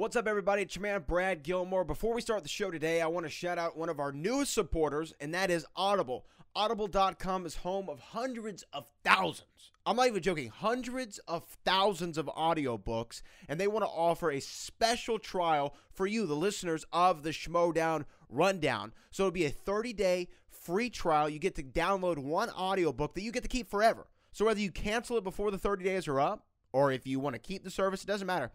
What's up, everybody? It's your man, Brad Gilmore. Before we start the show today, I want to shout out one of our newest supporters, and that is Audible. Audible.com is home of hundreds of thousands. I'm not even joking. Hundreds of thousands of audiobooks, and they want to offer a special trial for you, the listeners of the Schmoedown Rundown. So it'll be a 30-day free trial. You get to download one audiobook that you get to keep forever. So whether you cancel it before the 30 days are up, or if you want to keep the service, it doesn't matter.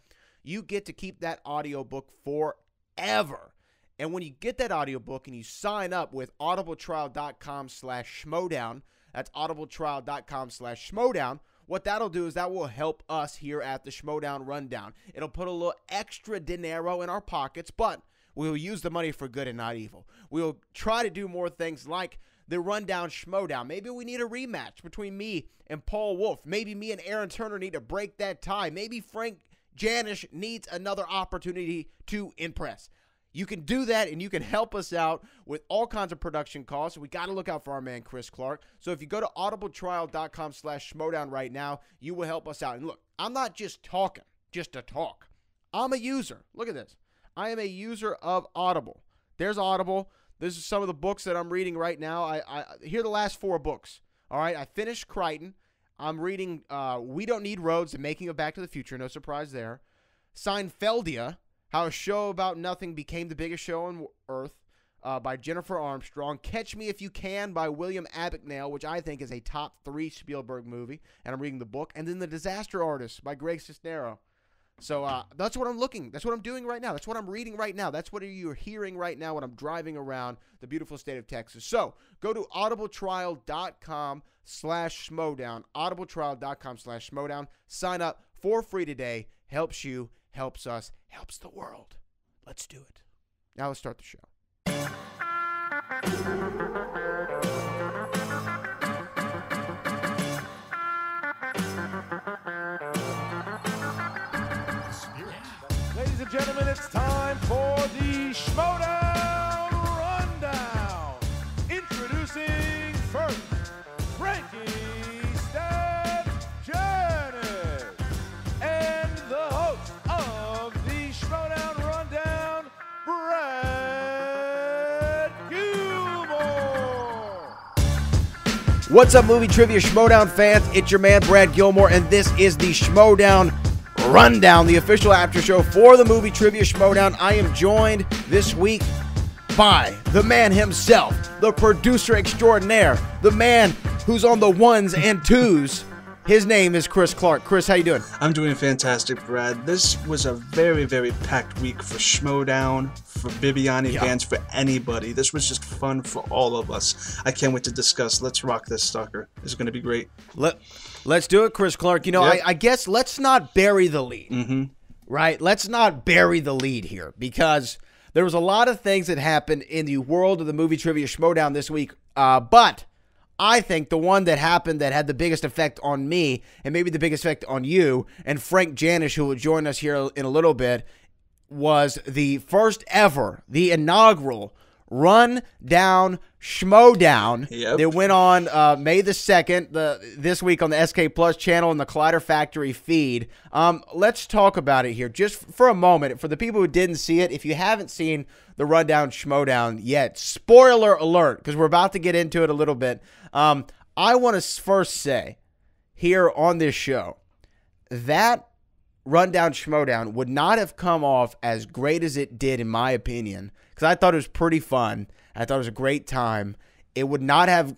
You get to keep that audiobook forever. And when you get that audiobook and you sign up with audibletrial.com/schmoedown, that's audibletrial.com/schmoedown, what that'll do is that will help us here at the Schmoedown Rundown. It'll put a little extra dinero in our pockets, but we'll use the money for good and not evil. We'll try to do more things like the Rundown Schmoedown. Maybe we need a rematch between me and Paul Wolf. Maybe me and Aaron Turner need to break that tie. Maybe Frank Janisch needs another opportunity to impress. You can do that, and you can help us out with all kinds of production costs. We got to look out for our man, Chris Clark. So if you go to audibletrial.com/schmoedown right now, you will help us out. And look, I'm not just talking just to talk. I'm a user. Look at this. I am a user of Audible. There's Audible. This is some of the books that I'm reading right now. Here are the last 4 books. All right, I finished Crichton. I'm reading We Don't Need Roads, The Making of Back to the Future. No surprise there. Seinfeldia, How a Show About Nothing Became the Biggest Show on Earth by Jennifer Armstrong. Catch Me If You Can by William Abagnale, which I think is a top 3 Spielberg movie. And I'm reading the book. And then The Disaster Artist by Greg Cisnero. So that's what I'm doing right now. That's what I'm reading right now. That's what you're hearing right now when I'm driving around the beautiful state of Texas. So go to audibletrial.com/schmoedown, audibletrial.com/schmoedown. Sign up for free today. Helps you, helps us, helps the world. Let's do it. Now let's start the show. Ladies and gentlemen, it's time for the Schmoedown Rundown. Introducing first, Frank Janisch, and the host of the Schmoedown Rundown, Brad Gilmore. What's up, Movie Trivia Schmoedown fans? It's your man, Brad Gilmore, and this is the Schmoedown Rundown, the official after show for the Movie Trivia Schmoedown. I am joined this week by the man himself, the producer extraordinaire, the man who's on the ones and twos. His name is Chris Clark. Chris, how you doing? I'm doing fantastic, Brad. This was a very, very packed week for Schmoedown, for Bibbiani fans, for anybody. This was just fun for all of us. I can't wait to discuss. Let's rock this sucker. It's going to be great. Let's do it, Chris Clark. You know, Yep. I guess let's not bury the lead, right? Let's not bury the lead here, because there was a lot of things that happened in the world of the Movie Trivia Schmoedown this week, but I think the one that happened that had the biggest effect on me, and maybe the biggest effect on you, and Frank Janisch, who will join us here in a little bit, was the first ever, the inaugural Rundown Schmoedown. Yep. That went on May the 2nd, this week on the SK Plus channel and the Collider Factory feed. Let's talk about it here just for a moment. For the people who didn't see it, if you haven't seen the Rundown Schmoedown yet, spoiler alert, because we're about to get into it a little bit. I want to first say here on this show that Rundown Schmoedown would not have come off as great as it did, in my opinion, because I thought it was pretty fun. I thought it was a great time. It would not have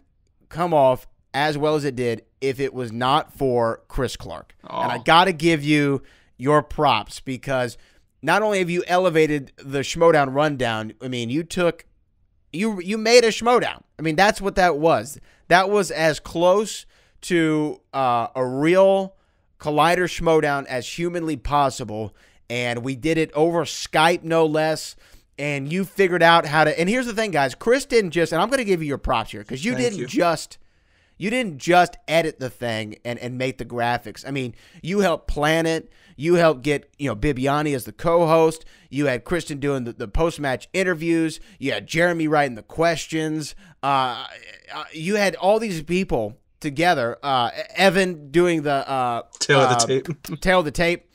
come off as well as it did if it was not for Chris Clark. Oh. And I got to give you your props, because not only have you elevated the Schmoedown Rundown, I mean, you made a Schmoedown. I mean, that's what that was. That was as close to a real Collider Schmoedown as humanly possible, and we did it over Skype, no less. And you figured out how to. And here's the thing, guys. Chris didn't just. And I'm going to give you your props here, because you didn't just edit the thing and make the graphics. I mean, you helped plan it. You helped get Bibbiani as the co-host. You had Kristen doing the post-match interviews. You had Jeremy writing the questions. You had all these people together. Evan doing the tail of the tape. Tail of the tape.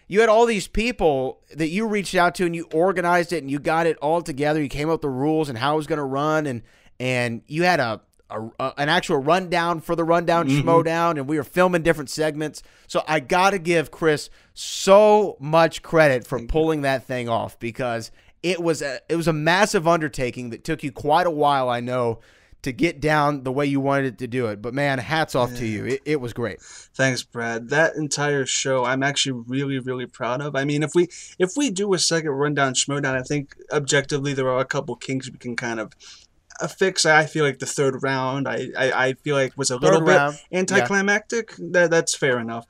you had all these people that you reached out to and you organized it and you got it all together. You came up with the rules and how it was going to run, and you had an actual rundown for the Rundown Schmoedown, and we were filming different segments. So I got to give Chris so much credit for pulling that thing off, because it was a massive undertaking that took you quite a while, I know, to get down the way you wanted it to do it. But man, hats off to you. It was great. Thanks, Brad. That entire show, I'm actually really, really proud of. I mean, if we do a second Rundown Schmoedown, I think objectively there are a couple kinks we can kind of fix. I feel like the third round, I feel like was a little bit anticlimactic. Yeah. That's fair enough.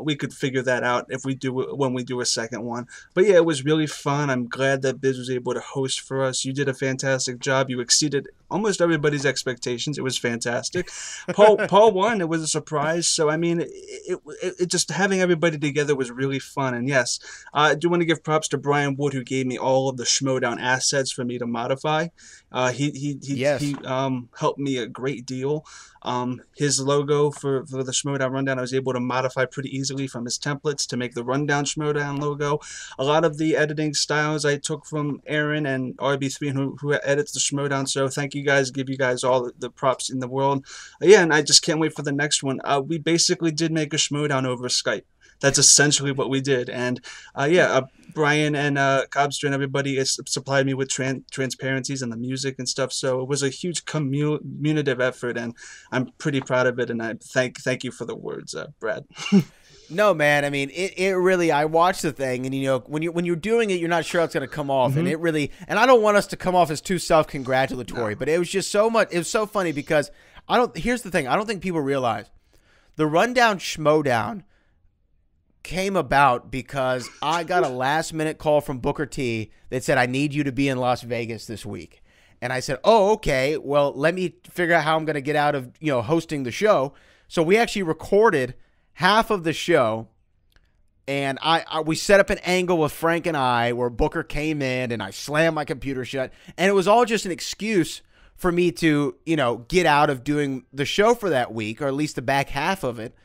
We could figure that out when we do a second one. But yeah, it was really fun. I'm glad that Bibbs was able to host for us. You did a fantastic job. You exceeded almost everybody's expectations. It was fantastic. Paul won. It was a surprise. So I mean, it just having everybody together was really fun. And yes, I do want to give props to Brian Wood, who gave me all of the Schmoedown assets for me to modify. He helped me a great deal. His logo for the Schmoedown Rundown, I was able to modify pretty easily from his templates to make the Rundown Schmoedown logo. A lot of the editing styles I took from Aaron and RB3, who edits the Schmoedown. So thank you guys. Give you guys all the props in the world. Yeah, and I just can't wait for the next one. We basically did make a Schmoedown over Skype. That's essentially what we did. And Brian and Cobster and everybody supplied me with transparencies and the music and stuff. So it was a huge communicative effort, and I'm pretty proud of it. And I thank you for the words, Brad. No, man. I mean, it really. I watched the thing, and you know, when you're doing it, you're not sure how it's going to come off, and it really. And I don't want us to come off as too self-congratulatory, but it was just so much. It was so funny because Here's the thing. I don't think people realize the Rundown Schmoedown came about because I got a last-minute call from Booker T that said, I need you to be in Las Vegas this week. And I said, oh, okay, well, let me figure out how I'm going to get out of, hosting the show. So we actually recorded half of the show, and we set up an angle with Frank and I where Booker came in, and I slammed my computer shut. And it was all just an excuse for me to, get out of doing the show for that week, or at least the back half of it.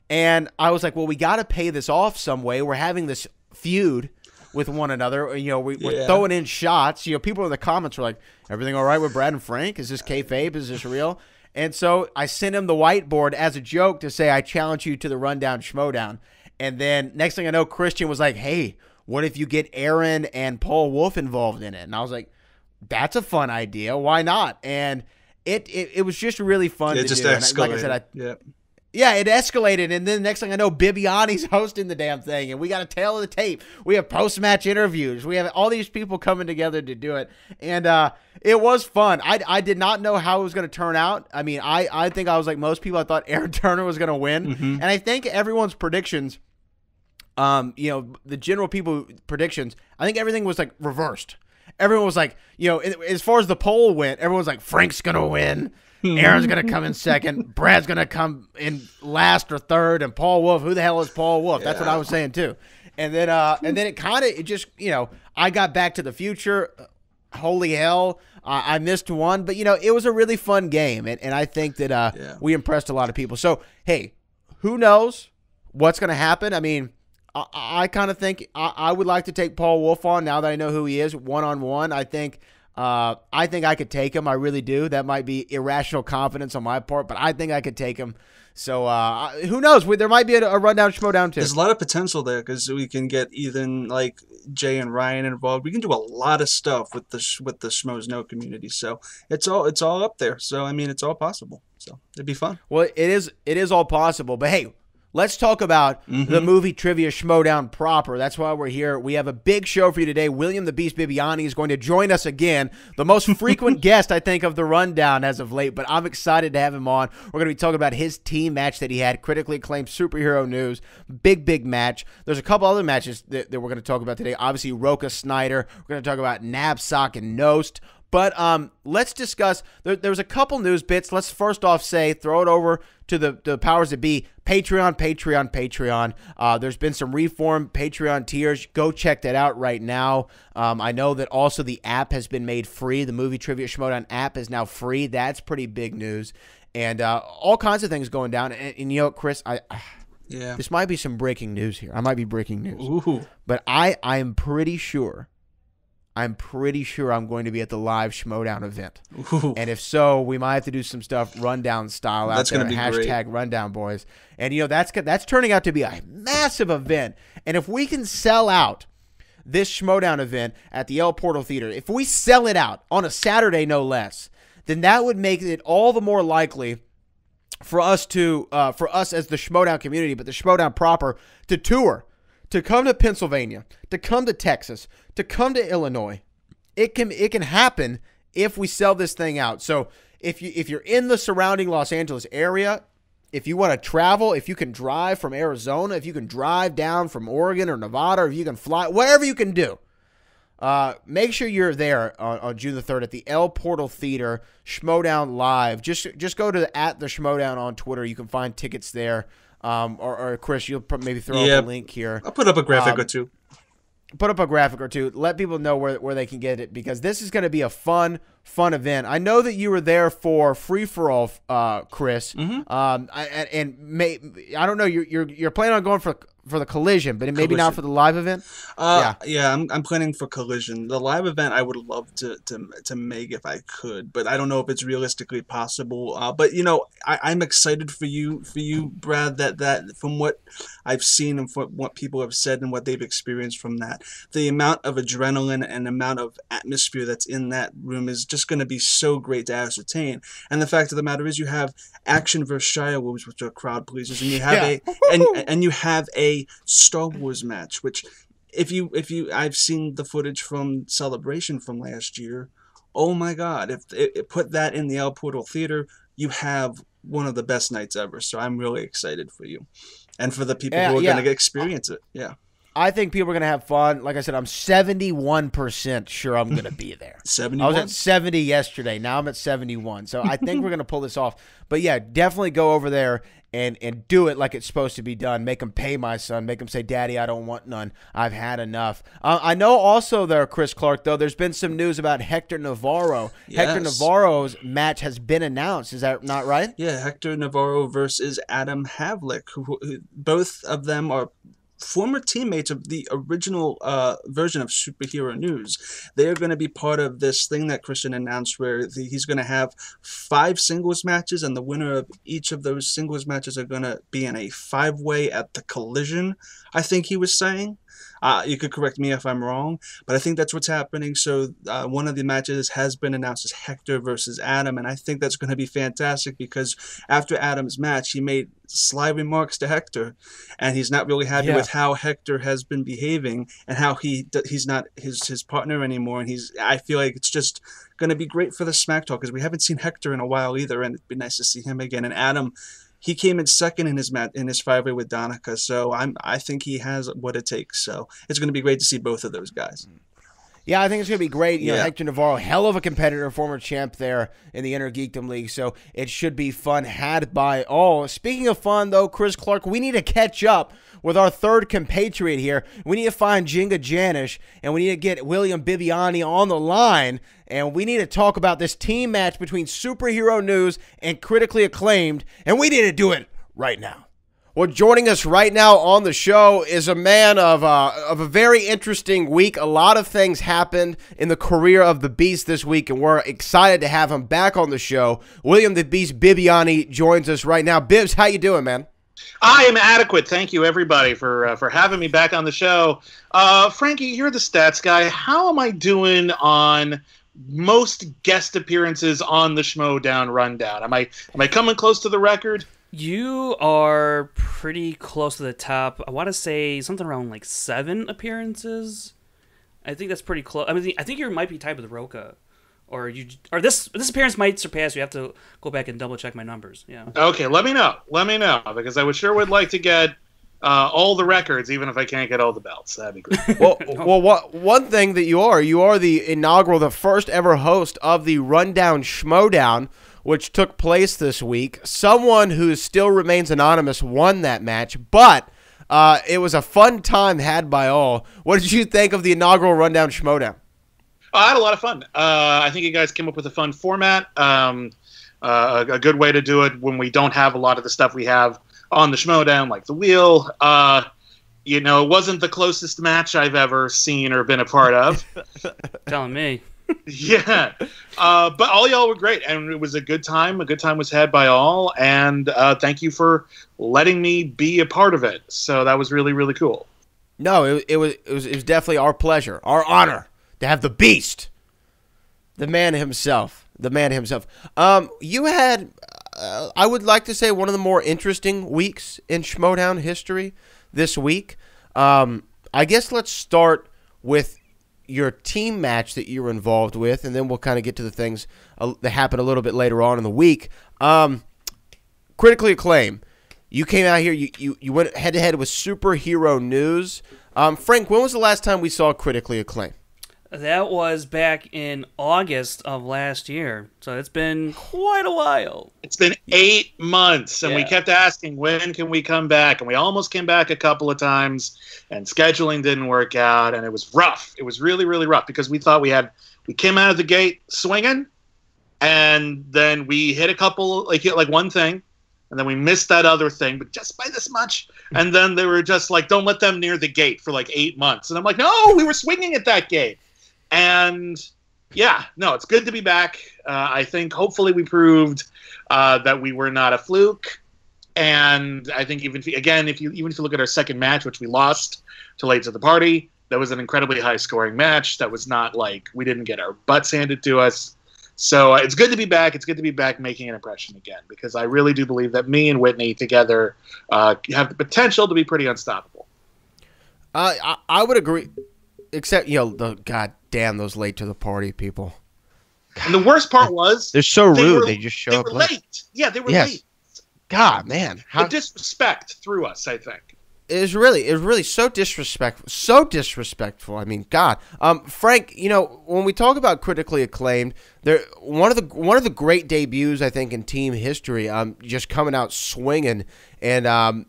And I was like, well, we got to pay this off some way. We're having this feud with one another. We're throwing in shots. People in the comments were like, everything all right with Brad and Frank? Is this kayfabe? Is this real? And so I sent him the whiteboard as a joke to say, I challenge you to the Rundown Schmoedown. And then next thing I know, Christian was like, hey, what if you get Aaron and Paul Wolf involved in it? And I was like, that's a fun idea. Why not? And it was just really fun to just do. Escalated. Like I said, yeah, it escalated, and then next thing I know, Bibbiani's hosting the damn thing, and we got a tail of the tape. We have post-match interviews. We have all these people coming together to do it, and it was fun. I did not know how it was going to turn out. I mean, I think I was like most people. I thought Aaron Turner was going to win, and I think everyone's predictions, the general people predictions, I think everything was like reversed. Everyone was like, as far as the poll went, everyone was like, Frank's going to win. Aaron's going to come in second. Brad's going to come in last or third. And Paul Wolf, who the hell is Paul Wolf? That's what I was saying too. And then it just, I got Back to the Future. Holy hell. I missed one. But, it was a really fun game. And I think that we impressed a lot of people. So, hey, who knows what's going to happen? I mean, I kind of think I would like to take Paul Wolf on now that I know who he is one-on-one. I think I could take him. I really do. That might be irrational confidence on my part, but I think I could take him. So who knows? There might be a Rundown Schmoedown too. There's a lot of potential there because we can get even like Jay and Ryan involved. We can do a lot of stuff with the Schmoes Know community. So it's all up there. So I mean, it's all possible. So it'd be fun. Well, it is all possible. But hey, let's talk about the Movie Trivia Schmoedown proper. That's why we're here. We have a big show for you today. William the Beast Bibbiani is going to join us again, the most frequent guest, I think, of the Rundown as of late, but I'm excited to have him on. We're going to be talking about his team match that he had, Critically Acclaimed Superhero News, big match. There's a couple other matches that we're going to talk about today. Obviously, Roca, Sneider. We're going to talk about Napzok and Knost. But let's discuss, there was a couple news bits. Let's first off throw it over to the powers that be. Patreon. There's been some reform Patreon tiers. Go check that out right now. I know that also the app has been made free. The Movie Trivia Schmoedown app is now free. That's pretty big news. And all kinds of things going down. And you know, Chris, Yeah. This might be some breaking news here. I might be breaking news. Ooh. But I'm pretty sure I'm going to be at the live Schmoedown event. Ooh. And if so, we might have to do some stuff rundown style out That's there. gonna be Hashtag great. Rundown Boys. And, that's turning out to be a massive event. And if we can sell out this Schmoedown event at the El Portal Theater, if we sell it out on a Saturday, no less, then that would make it all the more likely for us as the Schmoedown community, but the Schmoedown proper, to tour, to come to Pennsylvania, to come to Texas, to come to Illinois. It can happen if we sell this thing out. So if you're in the surrounding Los Angeles area, if you want to travel, if you can drive from Arizona, if you can drive down from Oregon or Nevada, or if you can fly, whatever you can do, make sure you're there on June the 3rd at the El Portal Theater, Schmoedown Live. Just go to the Schmoedown on Twitter. You can find tickets there. Or Chris, you'll maybe throw up a link here. I'll put up a graphic or two. Put up a graphic or two. Let people know where they can get it, because this is going to be a fun event. I know that you were there for Free for All, Chris. Mm-hmm. I don't know. You're planning on going for the Collision, but maybe not for the live event. Yeah, I'm planning for Collision. The live event I would love to make if I could, but I don't know if it's realistically possible. But I'm excited for you, Brad. That from what I've seen and from what people have said and what they've experienced from that, the amount of adrenaline and amount of atmosphere that's in that room is just going to be so great to ascertain. And the fact of the matter is, you have Action vs. Shire Wolves, which are crowd pleasers, and you have and you have a Star Wars match, which if you I've seen the footage from Celebration from last year. Oh my God! If it put that in the El Portal Theater, you have one of the best nights ever. So I'm really excited for you, and for the people who are going to experience it. Yeah. I think people are going to have fun. Like I said, I'm 71% sure I'm going to be there. 71? I was at 70 yesterday. Now I'm at 71. So I think we're going to pull this off. But, yeah, definitely go over there and do it like it's supposed to be done. Make them pay, my son. Make them say, Daddy, I don't want none. I've had enough. I know also there, Chris Clark, though, there's been some news about Hector Navarro. Yes. Hector Navarro's match has been announced. Is that not right? Yeah, Hector Navarro versus Adam Havlik, who both of them are former teammates of the original version of Superhero News. They are going to be part of this thing that Christian announced, where he's going to have 5 singles matches, and the winner of each of those singles matches are going to be in a 5-way at the Collision, I think he was saying. You could correct me if I'm wrong, but I think that's what's happening. So one of the matches has been announced as Hector versus Adam, and I think that's going to be fantastic, because after Adam's match, he made sly remarks to Hector, and he's not really happy with how Hector has been behaving and how he's not his partner anymore. And I feel like it's just going to be great for the Smack Talk, because we haven't seen Hector in a while either, and it'd be nice to see him again. And Adam, he came in second in his 5-way with Donica, so I think he has what it takes. So it's going to be great to see both of those guys. Yeah, I think it's going to be great. You know, Hector Navarro, hell of a competitor, former champ there in the Inner Geekdom League, so it should be fun had by all. Speaking of fun, though, Chris Clark, we need to catch up with our third compatriot here. We need to find Frank Janisch, and we need to get William Bibbiani on the line, and we need to talk about this team match between Superhero News and Critically Acclaimed, and we need to do it right now. Well, joining us right now on the show is a man of a very interesting week. A lot of things happened in the career of the Beast this week, and we're excited to have him back on the show. William the Beast Bibbiani joins us right now. Bibbs, how you doing, man? I am adequate. Thank you, everybody, for having me back on the show. Frankie, you're the stats guy. How am I doing on most guest appearances on the Schmoedown Rundown? Am I coming close to the record? You are pretty close to the top. I want to say something around like 7 appearances. I think that's pretty close. I mean, I think you might be tied with Roca, or this appearance might surpass. You have to go back and double check my numbers. Yeah. Okay, let me know, because I would like to get all the records, even if I can't get all the belts. That'd be great. One thing that you are the inaugural, the first ever host of the Rundown Schmoedown, which took place this week. Someone who still remains anonymous won that match, but it was a fun time had by all. What did you think of the inaugural Rundown Schmoedown? I had a lot of fun. I think you guys came up with a fun format, a good way to do it when we don't have a lot of the stuff we have on the Schmoedown, like the wheel. You know, it wasn't the closest match I've ever seen or been a part of. Telling me. Yeah. But all y'all were great, and it was a good time. A good time was had by all, and thank you for letting me be a part of it. So that was really, really cool. No, it was definitely our pleasure, our honor to have the beast, the man himself. You had, I would like to say, one of the more interesting weeks in Schmoedown history this week. I guess let's start with your team match that you were involved with, and then we'll kind of get to the things that happened a little bit later on in the week. Critically Acclaimed. You came out here, you went head-to-head with Superhero News. Frank, when was the last time we saw Critically Acclaimed? That was back in August of last year, so it's been quite a while. It's been 8 months, and we kept asking, when can we come back? And we almost came back a couple of times, and scheduling didn't work out, and it was rough. It was really, really rough, because we thought we came out of the gate swinging, and then we hit a couple, hit one thing, and then we missed that other thing, but just by this much. And then they were just like, don't let them near the gate for 8 months. And I'm like, no, we were swinging at that gate. And yeah, no, it's good to be back. I think hopefully we proved that we were not a fluke. And I think even if you look at our second match, which we lost to Late to the Party, that was an incredibly high scoring match. That was not we didn't get our butts handed to us. So it's good to be back. It's good to be back making an impression again, because I really do believe that me and Whitney together have the potential to be pretty unstoppable. I would agree, except, God damn those Late to the Party people. And the worst part was they're so rude. They just show up late. Yeah, they were late. God, man. The disrespect through us, I think. It was really so disrespectful. I mean, God. Frank, when we talk about Critically Acclaimed, one of the great debuts, I think, in team history. Just coming out swinging, and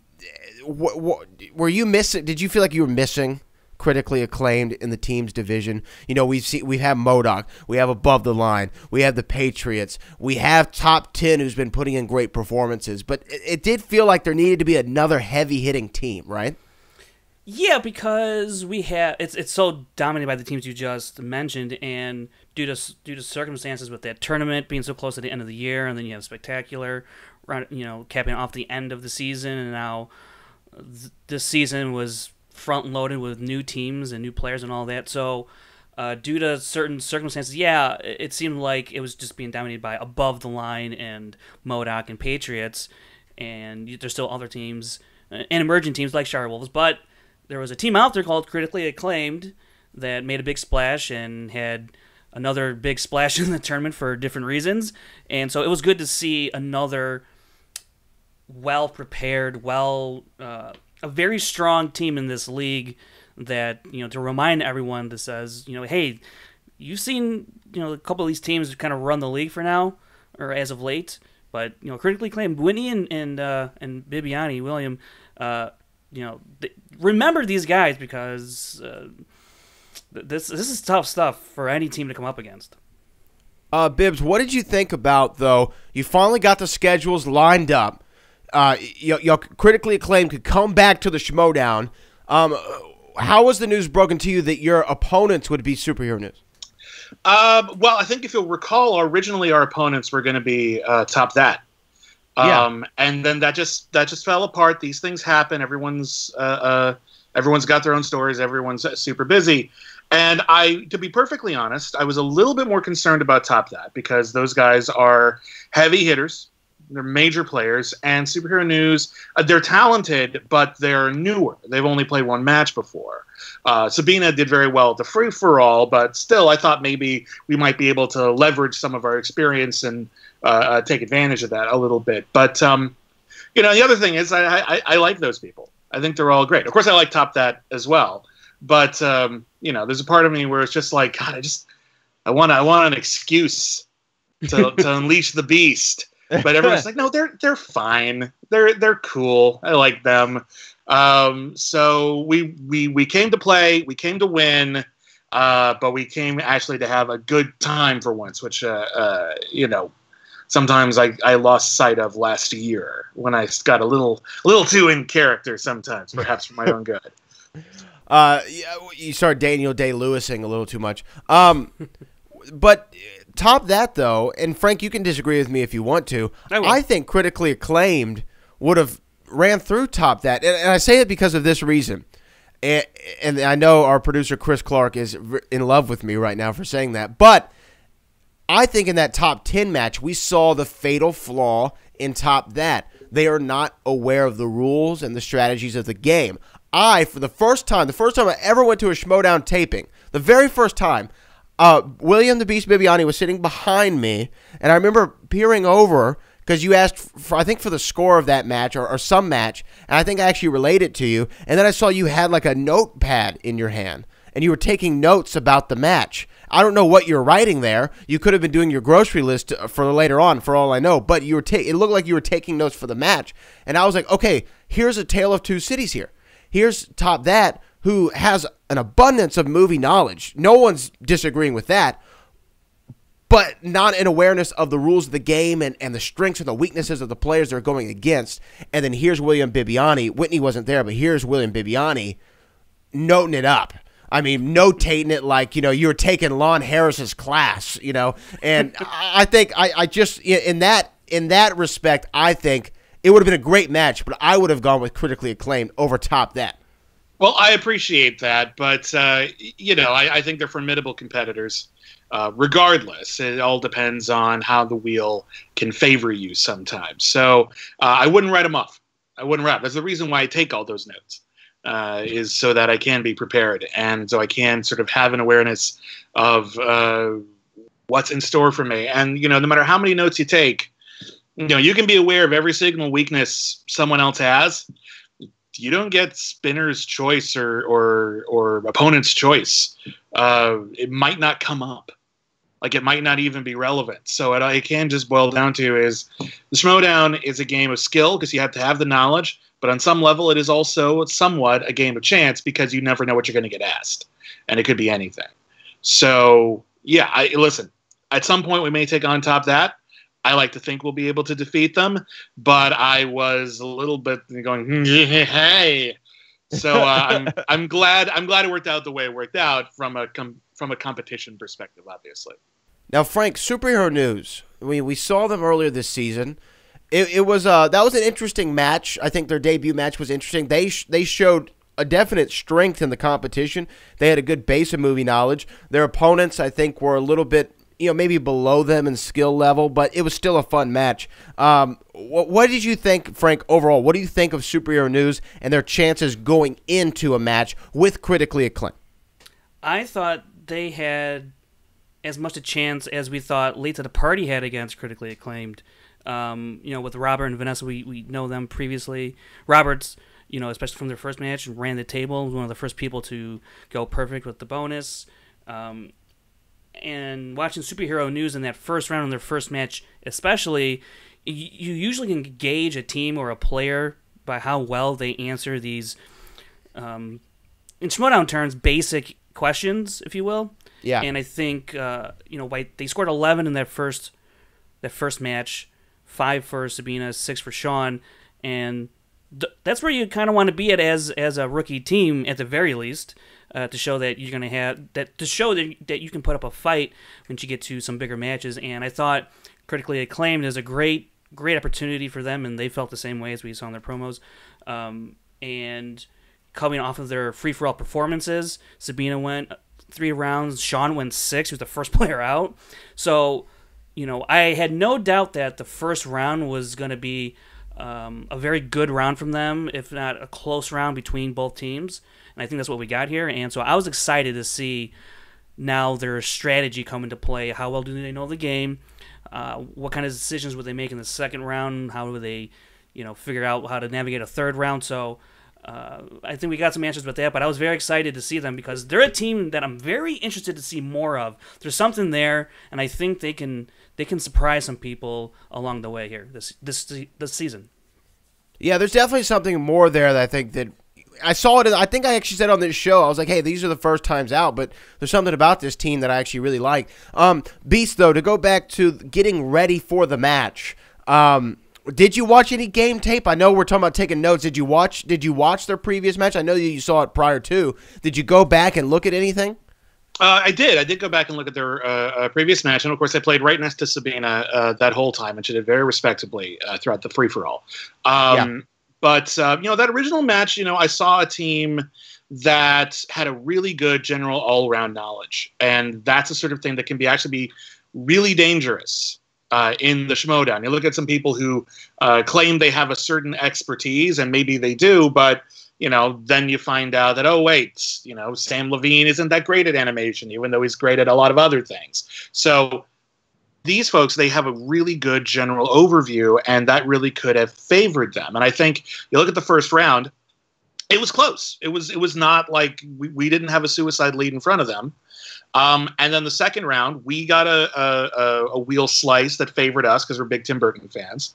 were you missing? Did you feel like you were missing Critically Acclaimed in the teams division? We have Modoc, we have Above the Line, we have the Patriots, we have Top 10 who's been putting in great performances, but it did feel like there needed to be another heavy hitting team, right? Yeah, because we have it's so dominated by the teams you just mentioned, and due to circumstances with that tournament being so close to the end of the year, and then you have Spectacular, capping off the end of the season, and now this season was front-loaded with new teams and new players and all that. So due to certain circumstances, it seemed like it was just being dominated by Above the Line and Modoc and Patriots, and there's still other teams and emerging teams like Wolves, but there was a team out there called Critically Acclaimed that made a big splash and had another big splash in the tournament for different reasons. And so it was good to see another well-prepared, a very strong team in this league that, to remind everyone that says, hey, you've seen, a couple of these teams kind of run the league for now, or as of late, but, Critically Acclaimed, Whitney and Bibbiani, William, remember these guys, because this is tough stuff for any team to come up against. Bibbs, what did you think about, though, you finally got the schedules lined up, your Critically Acclaimed could come back to the Schmoedown. How was the news broken to you that your opponents would be Superhero News? Well, I think if you'll recall, originally our opponents were going to be Top That. And then that just fell apart. These things happen. Everyone's got their own stories. Everyone's super busy. And to be perfectly honest, I was a little bit more concerned about Top That, because those guys are heavy hitters. They're major players, and Superhero News, they're talented, but they're newer. They've only played one match before. Sabina did very well at the free-for-all, but still, I thought maybe we might be able to leverage some of our experience and take advantage of that a little bit. But, the other thing is I like those people. I think they're all great. Of course, I like Top That as well. But, there's a part of me where it's just like, God, I want an excuse to unleash the beast. But everyone's like, no, they're fine. They're cool. I like them. So we came to play. We came to win. But we came actually to have a good time for once, which sometimes I lost sight of last year when I got a little too in character sometimes, perhaps for my own good. Yeah, you start Daniel Day-Lewising a little too much. But top that, though, and Frank, you can disagree with me if you want to. I think Critically Acclaimed would have ran through top that. And I say it because of this reason. And I know our producer, Chris Clark, is in love with me right now for saying that. But I think in that top 10 match, we saw the fatal flaw in top that. They are not aware of the rules and the strategies of the game. For the first time I ever went to a Schmoedown taping, the very first time, William the Beast Bibbiani was sitting behind me, and I remember peering over because you asked, for the score of that match or some match, and I think I actually relayed it to you, and then I saw you had like a notepad in your hand, and you were taking notes about the match. I don't know what you're writing there. You could have been doing your grocery list for later on, for all I know, but it looked like you were taking notes for the match, and I was like, okay, here's a tale of two cities here. Here's top that, who has an abundance of movie knowledge. No one's disagreeing with that, but not an awareness of the rules of the game and the strengths and the weaknesses of the players they're going against. And then here's William Bibbiani. Whitney wasn't there, but here's William Bibbiani noting it up. I mean, notating it like, you were taking Lon Harris's class, And I think I just, in that respect, I think it would have been a great match, but I would have gone with Critically Acclaimed over top that. Well, I appreciate that, but, I think they're formidable competitors. Regardless, it all depends on how the wheel can favor you sometimes. So I wouldn't write them off. That's the reason why I take all those notes, is so that I can be prepared and so I can sort of have an awareness of what's in store for me. And, no matter how many notes you take, you can be aware of every single weakness someone else has. You don't get spinner's choice or opponent's choice. It might not come up. Like, it might not even be relevant. So it can just boil down to is the Schmoedown is a game of skill because you have to have the knowledge, but on some level it is also somewhat a game of chance because you never know what you're going to get asked. And it could be anything. So, yeah, listen, at some point we may take on top that. I like to think we'll be able to defeat them, but I was a little bit going, hey. So I'm glad it worked out the way it worked out from a competition perspective, obviously. Now, Frank, superhero news. We saw them earlier this season. It was that was an interesting match. I think their debut match was interesting. They showed a definite strength in the competition. They had a good base of movie knowledge. Their opponents, I think, were a little bit, maybe below them in skill level, but it was still a fun match. What did you think, Frank, overall? What do you think of superhero news and their chances going into a match with Critically Acclaimed? I thought they had as much a chance as we thought Late to the Party had against Critically Acclaimed. With Robert and Vanessa, we know them previously. Robert's, especially from their first match, ran the table, was one of the first people to go perfect with the bonus. And watching superhero news in that first round in their first match, especially, you usually can gauge a team or a player by how well they answer these, in Schmoedown terms, basic questions, if you will. Yeah. And I think, they scored 11 in that first match, 5 for Sabina, 6 for Sean, and that's where you kind of want to be at as a rookie team at the very least. To show that you're going to have that, to show that you can put up a fight when you get to some bigger matches. And I thought Critically Acclaimed is a great opportunity for them, and they felt the same way as we saw in their promos. And coming off of their free-for-all performances, Sabina went 3 rounds, Sean went 6, he was the first player out. So, I had no doubt that the first round was going to be a very good round from them, if not a close round between both teams. And I think that's what we got here. And so I was excited to see now their strategy come into play. How well do they know the game? What kind of decisions would they make in the second round? How would they, figure out how to navigate a third round? So I think we got some answers with that. But I was very excited to see them because they're a team that I'm very interested to see more of. There's something there, and I think they can surprise some people along the way here this season. Yeah, there's definitely something more there that I think that I saw it. I think I actually said on this show, I was like, hey, these are the first times out, but there's something about this team that I actually really like. Beast, though, to go back to getting ready for the match, did you watch any game tape? I know we're talking about taking notes. Did you watch their previous match? I know you saw it prior to. Did you go back and look at anything? I did go back and look at their previous match, and of course I played right next to Sabina that whole time, and she did very respectably throughout the free-for-all. But that original match, I saw a team that had a really good general all-around knowledge, and that's the sort of thing that can actually be really dangerous in the Schmoedown. You look at some people who claim they have a certain expertise, and maybe they do, but then you find out that, oh, wait, Sam Levine isn't that great at animation, even though he's great at a lot of other things. So these folks, they have a really good general overview, and that really could have favored them. And I think you look at the first round, it was close. It was not like we didn't have a suicide lead in front of them. And then the second round, we got a wheel slice that favored us because we're big Tim Burton fans.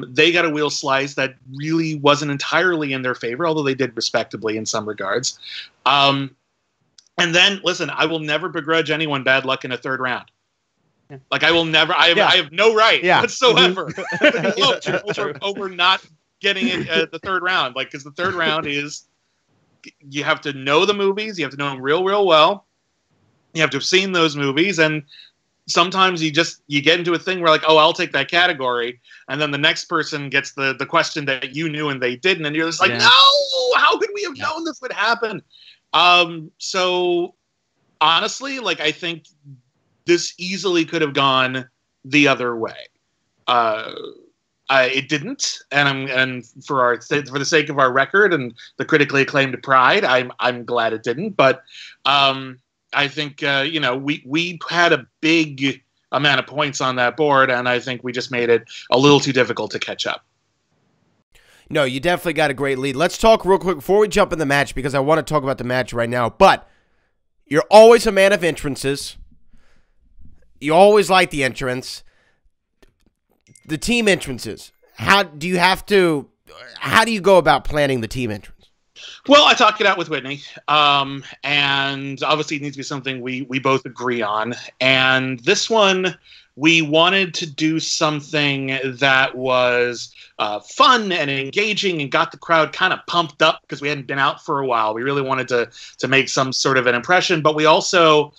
They got a wheel slice that really wasn't entirely in their favor, although they did respectably in some regards. And then, listen, I will never begrudge anyone bad luck in a third round. Like, I will never. I have no right whatsoever over not getting it the third round. Like, because the third round is, you have to know the movies, you have to know them real, real well. You have to have seen those movies, and sometimes you get into a thing where, like, oh, I'll take that category, and then the next person gets the question that you knew and they didn't, and you're just like, no, how could we have known this would happen? So honestly, like, I think this easily could have gone the other way. It didn't, and for the sake of our record and the critically acclaimed pride, I'm glad it didn't. But I think we had a big amount of points on that board, and I think we just made it a little too difficult to catch up. No, you definitely got a great lead. Let's talk real quick before we jump in the match, because I want to talk about the match right now. But you're always a man of entrances. You always like the entrance. The team entrances. How do you go about planning the team entrance? Well, I talked it out with Whitney, and obviously it needs to be something we both agree on. And this one, we wanted to do something that was fun and engaging and got the crowd kind of pumped up because we hadn't been out for a while. We really wanted to make some sort of an impression, but we also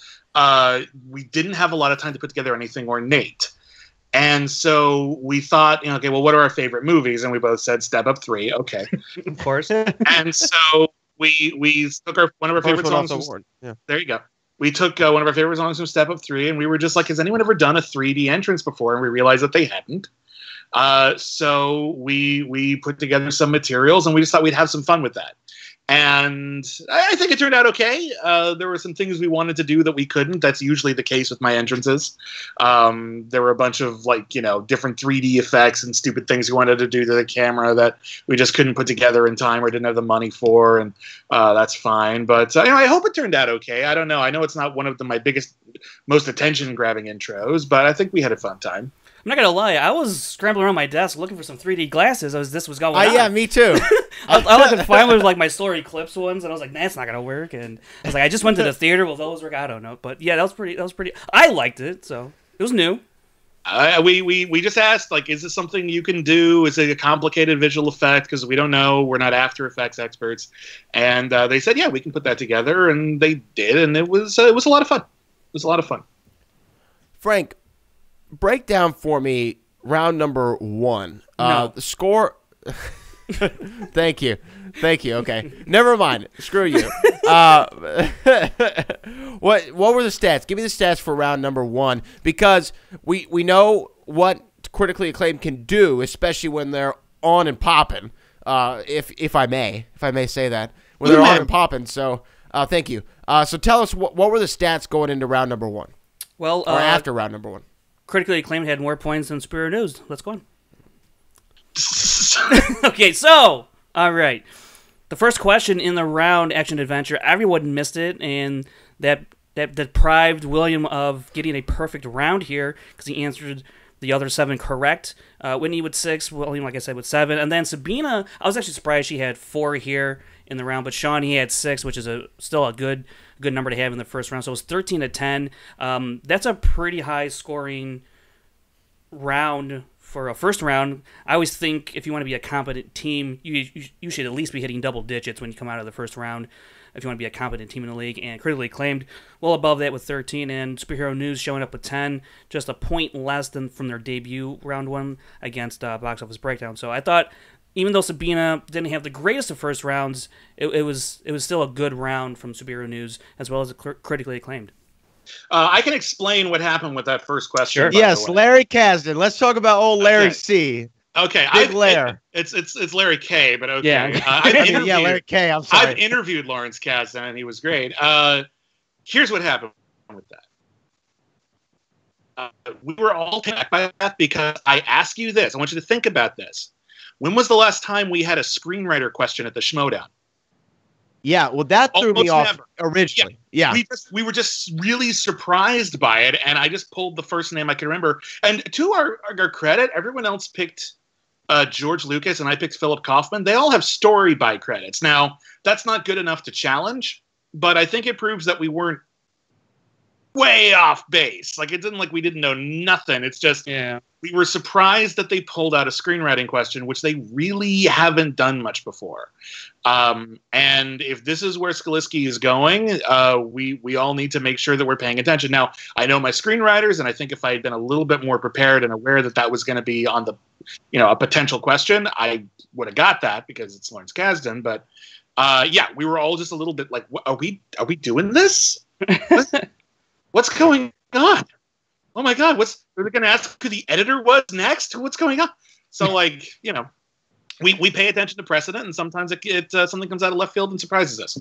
we didn't have a lot of time to put together anything ornate. And so we thought, okay, well, what are our favorite movies? And we both said Step Up 3. Okay. Of course. And so we took one of our favorite songs. There you go. We took one of our favorite songs from Step Up 3, and we were just like, has anyone ever done a 3D entrance before? And we realized that they hadn't. So we put together some materials, and we just thought we'd have some fun with that. And I think it turned out okay. There were some things we wanted to do that we couldn't. That's usually the case with my entrances. There were a bunch of different 3D effects and stupid things we wanted to do to the camera that we just couldn't put together in time or didn't have the money for, and that's fine. But I hope it turned out okay. I don't know. I know it's not one of my biggest, most attention-grabbing intros, but I think we had a fun time. I'm not gonna lie, I was scrambling around my desk looking for some 3D glasses as this was going on. Yeah, me too. I looked at finally my Solar Eclipse ones, and I was like, that's not gonna work. And I was like, I just went to the theater. Will those work? I don't know. But yeah, that was pretty. I liked it, so it was new. We just asked, like, is this something you can do? Is it a complicated visual effect? Because we don't know. We're not After Effects experts. And they said, yeah, we can put that together, and they did, and it was a lot of fun. It was a lot of fun. Frank, break down for me round number 1. No. The score. Thank you. Okay, never mind. Screw you. What were the stats? Give me the stats for round number 1, because we know what critically acclaimed can do, especially when they're on and popping. If I may say that, when they're on and popping. So thank you. So tell us what were the stats going into round number 1? Well, or after round number 1. Critically Acclaimed had more points than Superior News. Let's go on. Okay, so, all right. The first question in the round, Action Adventure, everyone missed it, and that deprived William of getting a perfect round here because he answered the other 7 correct. Whitney with 6, William, like I said, with 7. And then Sabina, I was actually surprised she had 4 here in the round, but Sean, he had 6, which is still a good number to have in the first round. So it was 13 to 10. That's a pretty high scoring round for a first round. I always think if you want to be a competent team, you should at least be hitting double digits when you come out of the first round if you want to be a competent team in the league. And Critically Acclaimed, well above that with 13, and Superhero News showing up with 10, just a point less than from their debut round 1 against Box Office Breakdown. So I thought, even though Sabina didn't have the greatest of first rounds, it was still a good round from Superhero News as well as Critically Acclaimed. I can explain what happened with that first question. Sure. Yes, Larry Kasdan. Let's talk about old Larry C. Okay, Big Lair. It's Larry K, but okay. Yeah. Yeah, Larry K. I'm sorry. I've interviewed Lawrence Kasdan, and he was great. Here's what happened with that. We were all taken back by that because I ask you this. I want you to think about this. When was the last time we had a screenwriter question at the Schmoedown? Yeah, well, that threw me Almost off never. originally. Yeah. We were just really surprised by it, and I just pulled the first name I could remember. And to our credit, everyone else picked George Lucas, and I picked Philip Kaufman. They all have story by credits. Now, that's not good enough to challenge, but I think it proves that we weren't way off base. Like, it didn't like we didn't know nothing. It's just we were surprised that they pulled out a screenwriting question, which they really haven't done much before. And if this is where Skaliski is going, we all need to make sure that we're paying attention. Now, I know my screenwriters, and I think if I had been a little bit more prepared and aware that that was going to be on the, a potential question, I would have got that because it's Lawrence Kasdan. But we were all just a little bit like, are we doing this? What's going on? Oh my God, are they going to ask who the editor was next? What's going on? So we pay attention to precedent, and sometimes something comes out of left field and surprises us.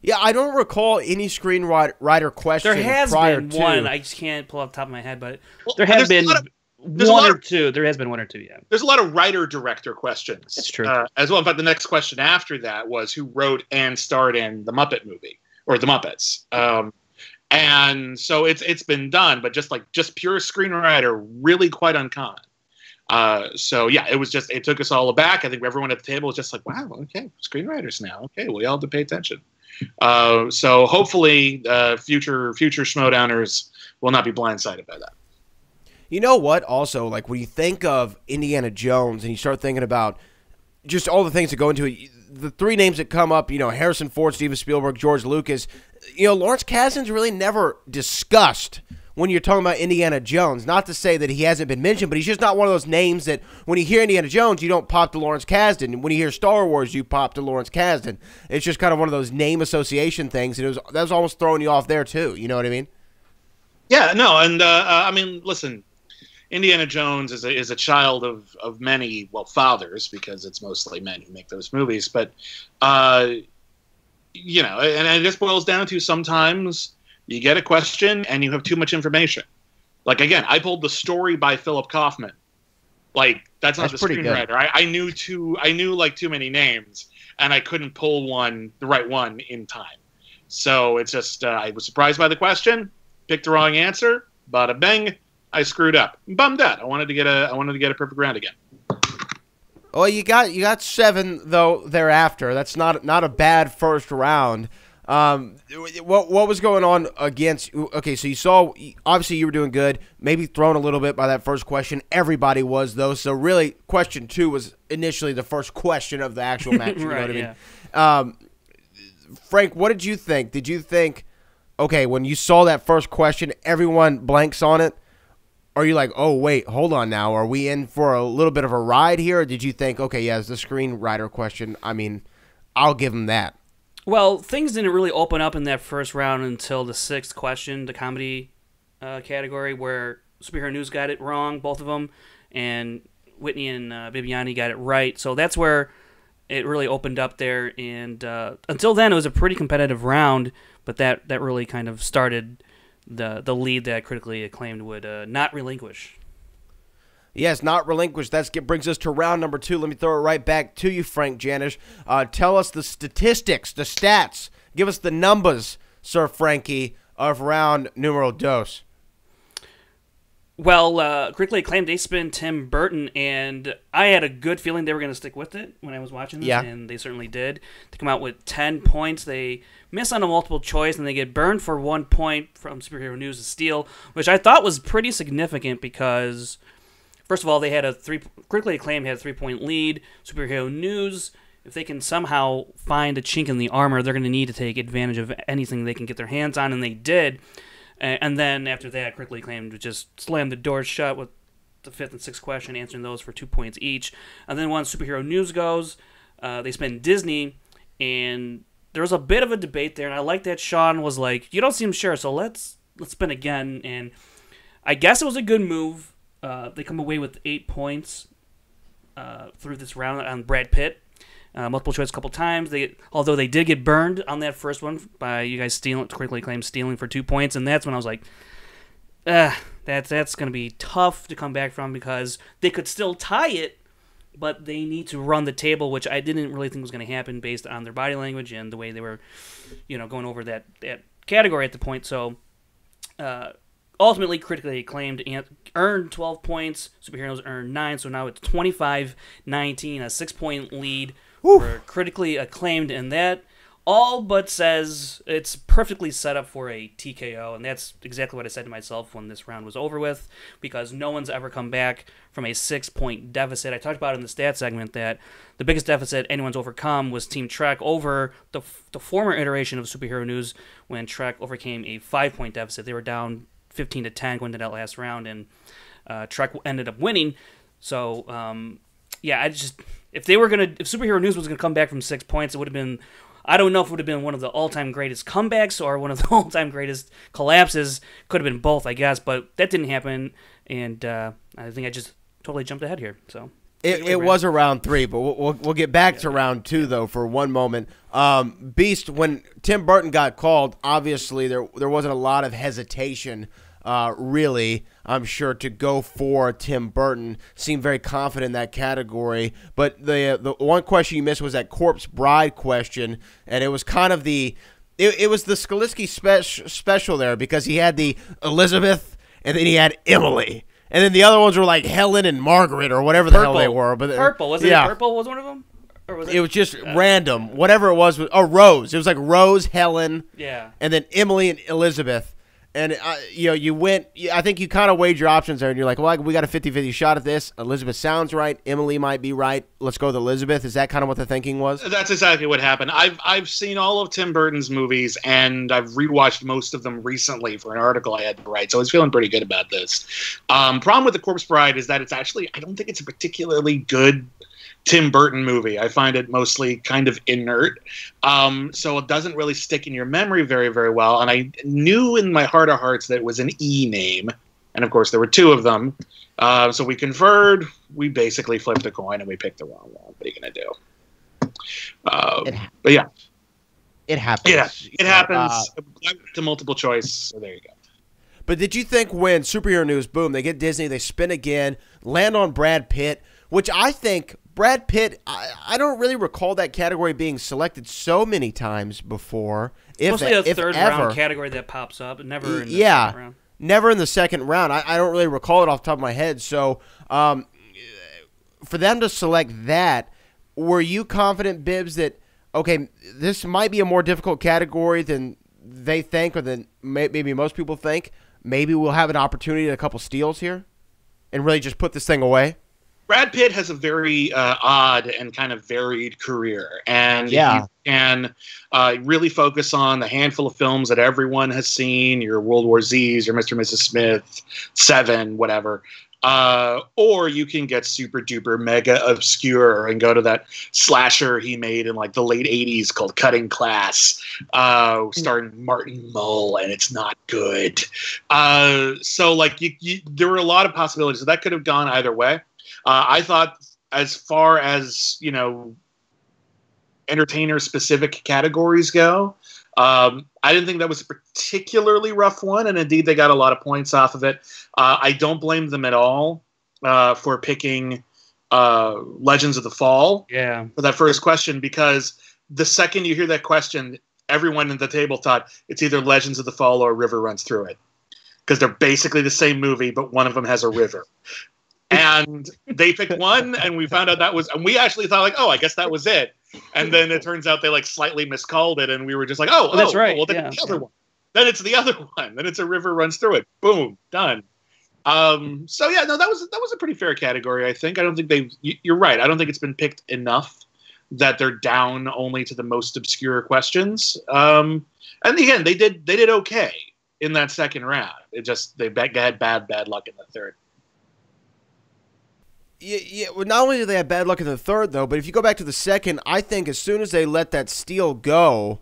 Yeah, I don't recall any screenwriter question. There has prior been to. one. I just can't pull off the top of my head, but Well, there has been one or two. There has been one or two, yeah. There's a lot of writer-director questions. That's true. As well. In fact, the next question after that was who wrote and starred in the Muppet movie, or the Muppets. And so it's been done, but just pure screenwriter, really quite uncommon. It took us all aback. I think everyone at the table was just like, wow, okay, screenwriters now. Okay, we all have to pay attention. So hopefully future Schmoedowners will not be blindsided by that. You know what? Also, like when you think of Indiana Jones and you start thinking about just all the things that go into it, the 3 names that come up, Harrison Ford, Steven Spielberg, George Lucas, Lawrence Kasdan's really never discussed when you're talking about Indiana Jones. Not to say that he hasn't been mentioned, but he's just not one of those names that when you hear Indiana Jones, you don't pop to Lawrence Kasdan. When you hear Star Wars, you pop to Lawrence Kasdan. It's just kind of one of those name association things, and that was almost throwing you off there too. You know what I mean? Yeah, no, and listen, Indiana Jones is a child of many, fathers, because it's mostly men who make those movies. But, and it just boils down to sometimes you get a question and you have too much information. Like, again, I pulled the story by Philip Kaufman. Like, that's not the screenwriter. I knew too many names, and I couldn't pull the right one in time. So it's just I was surprised by the question, picked the wrong answer, bada bang. I screwed up. I'm bummed out. I wanted to get a perfect round again. Well, you got 7 though thereafter. That's not a bad first round. What was going on against? Okay, so you saw obviously you were doing good. Maybe thrown a little bit by that first question. Everybody was though. So really, question 2 was initially the first question of the actual match. You know what I mean? Frank, what did you think? Did you think, okay, when you saw that first question, everyone blanks on it? Are you like, oh, wait, hold on now. Are we in for a little bit of a ride here? Or did you think, okay, yeah, it's the screenwriter question. I mean, I'll give him that. Well, things didn't really open up in that first round until the 6th question, the comedy category, where Superhero News got it wrong, both of them, and Whitney and Bibbiani got it right. So that's where it really opened up there. And until then, it was a pretty competitive round, but that really kind of started the lead that Critically Acclaimed would not relinquish. Yes, not relinquish. That brings us to round number 2. Let me throw it right back to you, Frank Janisch. Tell us the statistics, the stats. Give us the numbers, Sir Frankie, of round numero dos. Well, Critically Acclaimed, they spin Tim Burton, and I had a good feeling they were going to stick with it when I was watching this, and they certainly did. To come out with 10 points, they miss on a multiple choice, and they get burned for 1 point from Superhero News to steal, which I thought was pretty significant because, first of all, they had Critically Acclaimed had a 3-point lead. Superhero News, if they can somehow find a chink in the armor, they're going to need to take advantage of anything they can get their hands on, and they did. And then after that, Critically Acclaimed just slammed the door shut with the 5th and 6th question, answering those for 2 points each. And then once Superhero News goes, they spin Disney, and there was a bit of a debate there. And I like that Sean was like, "You don't seem sure, so let's spin again." And I guess it was a good move. They come away with 8 points through this round on Brad Pitt. Multiple choice a couple times. Although they did get burned on that first one by you guys Critically Acclaimed stealing for 2 points, and that's when I was like, that's going to be tough to come back from because they could still tie it, but they need to run the table, which I didn't really think was going to happen based on their body language and the way they were, going over that category at the point. So, ultimately, Critically Acclaimed earned 12 points. Superheroes earned 9, so now it's 25-19, a 6-point lead for Critically Acclaimed, and that all but says it's perfectly set up for a TKO, and that's exactly what I said to myself when this round was over with, because no one's ever come back from a 6-point deficit. I talked about in the stat segment that the biggest deficit anyone's overcome was Team Trek over the former iteration of Superhero News when Trek overcame a 5-point deficit. They were down 15-10 going into that last round, and Trek ended up winning. So, if Superhero News was gonna come back from 6 points, it would have been, I don't know if it would have been one of the all-time greatest comebacks or one of the all-time greatest collapses. Could have been both, I guess, but that didn't happen, and I think I just totally jumped ahead here. So it was a round 3, but we'll get back to round 2 though for one moment. Beast, when Tim Burton got called, obviously there wasn't a lot of hesitation. Really, I'm sure, to go for Tim Burton. Seemed very confident in that category. But the one question you missed was that Corpse Bride question, and it was kind of it was the Skalisky special there because he had the Elizabeth and then he had Emily. And then the other ones were like Helen and Margaret or whatever the hell they were. But Purple, wasn't it? Purple was one of them? Or was it was just random. Whatever it was. Rose. It was like Rose, Helen, and then Emily and Elizabeth. And, you went – I think you kind of weighed your options there, and you're like, well, we got a 50-50 shot at this. Elizabeth sounds right. Emily might be right. Let's go with Elizabeth. Is that kind of what the thinking was? That's exactly what happened. I've seen all of Tim Burton's movies, and I've rewatched most of them recently for an article I had to write, so I was feeling pretty good about this. Problem with The Corpse Bride is that it's actually – I don't think it's a particularly good – Tim Burton movie. I find it mostly kind of inert, so it doesn't really stick in your memory very, very well. And I knew in my heart of hearts that it was an E name, and of course there were 2 of them. So we conferred. We basically flipped a coin and we picked the wrong one. What are you gonna do? But yeah, it happens. Yeah, it happens. To multiple choice. So there you go. But did you think when Superhero News, boom, they get Disney, they spin again, land on Brad Pitt, which I think Brad Pitt, I don't really recall that category being selected so many times before. Mostly a third round category that pops up, never in the second round. Never in the second round. I don't really recall it off the top of my head. So for them to select that, were you confident, Bibbs, that, okay, this might be a more difficult category than they think or than maybe most people think? Maybe we'll have an opportunity at a couple steals here and really just put this thing away? Brad Pitt has a very odd and kind of varied career, and he can really focus on the handful of films that everyone has seen, your World War Z's, your Mr. and Mrs. Smith, Seven, whatever. Or you can get super duper mega obscure and go to that slasher he made in like the late 80s called Cutting Class, starring Martin Mull, and it's not good. So like there were a lot of possibilities. So that could have gone either way. I thought as far as, entertainer-specific categories go, I didn't think that was a particularly rough one, and indeed they got a lot of points off of it. I don't blame them at all for picking Legends of the Fall for that first question, because the second you hear that question, everyone at the table thought it's either Legends of the Fall or River Runs Through It. because they're basically the same movie, but one of them has a river. And they picked one, and we found out and we actually thought like, oh, I guess that was it. And then it turns out they like slightly miscalled it, and we were just like, oh, that's right. Well, then it's the other one. Then it's the other one. Then it's a river runs through it. Boom, done. So yeah, no, that was a pretty fair category, I think. I don't think you're right. I don't think it's been picked enough that they're down only to the most obscure questions. And again, they did okay in that second round. It just they had bad luck in the third. Yeah, well, not only did they have bad luck in the third, though, but if you go back to the second, I think as soon as they let that steal go,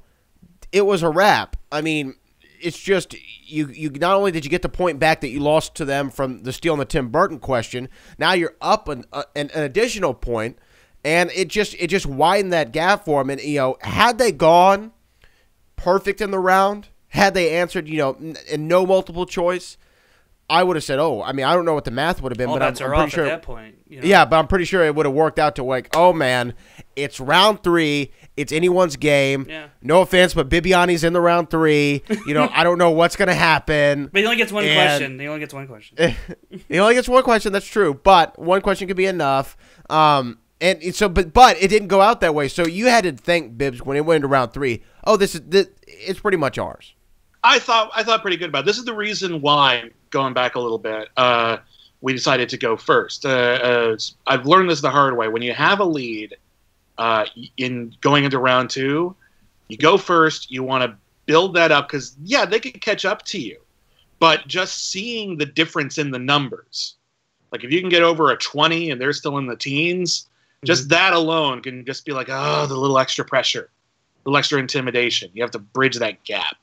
it was a wrap. I mean, it's just you not only did you get the point back that you lost to them from the steal and the Tim Burton question, now you're up an additional point, and it just widened that gap for them. And, had they gone perfect in the round, had they answered, and no multiple choice, I would have said, oh, I mean, I don't know what the math would have been, All but I'm bets are pretty off sure. at that point. Yeah, but I'm pretty sure it would have worked out to like, oh man, it's round 3. It's anyone's game. Yeah. No offense, but Bibbiani's in the round 3. I don't know what's gonna happen. But he only gets one question. He only gets one question. He only gets one question. That's true, but one question could be enough. And so, but it didn't go out that way. So you had to think, Bibbs, when it went into round 3. Oh, it's pretty much ours. I thought pretty good about it. This is the reason why, going back a little bit, we decided to go first. I've learned this the hard way. When you have a lead in going into round 2, you go first. You want to build that up because, yeah, they could catch up to you. But just seeing the difference in the numbers, like if you can get over a 20 and they're still in the teens, just that alone can just be like, oh, the little extra pressure, the little extra intimidation. You have to bridge that gap.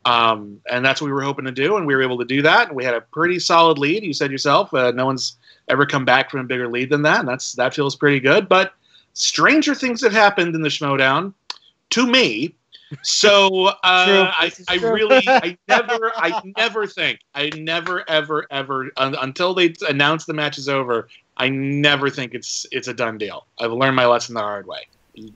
And that's what we were hoping to do, and we were able to do that. And we had a pretty solid lead. You said yourself, no one's ever come back from a bigger lead than that, and that feels pretty good. But stranger things have happened in the Schmoedown to me. So I never ever until they announce the match is over, I never think it's a done deal. I've learned my lesson the hard way.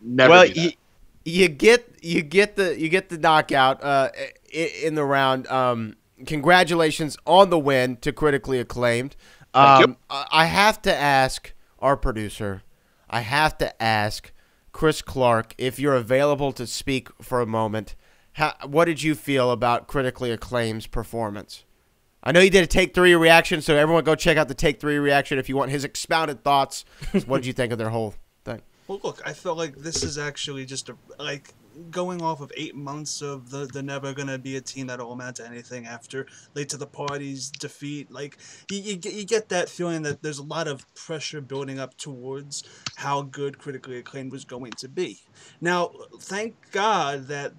Never. Do that. You get the knockout in the round. Congratulations on the win to Critically Acclaimed. Thank you. I have to ask our producer. I have to ask Chris Clark if you're available to speak for a moment. What did you feel about Critically Acclaimed's performance? I know you did a Take 3 reaction, so everyone go check out the Take 3 reaction if you want his expounded thoughts. What did you think of their whole thing? Well, look, I felt like this is actually just going off of 8 months of the never gonna be a team that'll amount to anything after late to the party's defeat. Like you get that feeling that there's a lot of pressure building up towards how good Critically Acclaimed was going to be. Now, thank God that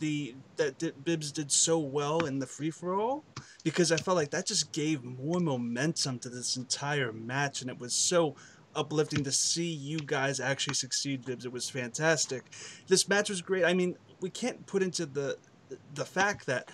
Bibbs did so well in the free for all, because I felt like that just gave more momentum to this entire match, and it was so uplifting to see you guys actually succeed, Bibbs. It was fantastic. This match was great. I mean, we can't put into the fact that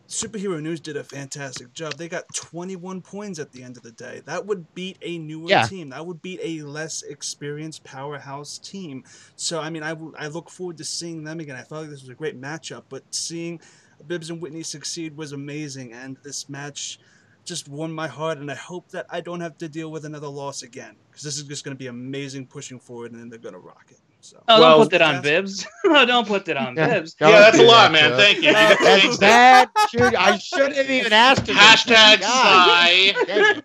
Superhero News did a fantastic job. They got 21 points at the end of the day. That would beat a newer team. That would beat a less experienced powerhouse team. So, I mean, I look forward to seeing them again. I felt like this was a great matchup, but seeing Bibbs and Whitney succeed was amazing, and this match just won my heart, and I hope that I don't have to deal with another loss again, because this is just going to be amazing pushing forward, and then they're going to rock it. So. Oh, don't put that on Bibbs. Don't put that on Bibbs. Yeah, that's a lot, man. Thank you. That's bad. I shouldn't have even asked him. Hashtag sigh.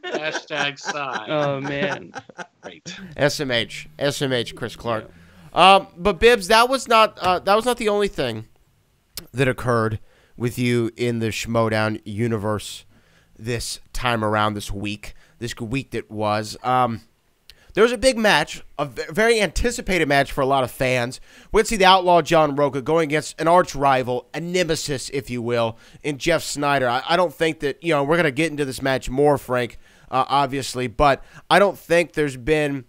Hashtag sigh. Oh, man. Great. SMH, Chris Clark. But Bibbs, that was not the only thing that occurred with you in the Schmoedown universe this time around, this week that was. There was a big match, a very anticipated match for a lot of fans. We'd see the Outlaw John Roca going against an arch rival, a nemesis, if you will, in Jeff Sneider. I don't think that, we're going to get into this match more, Frank, obviously, but I don't think there's been,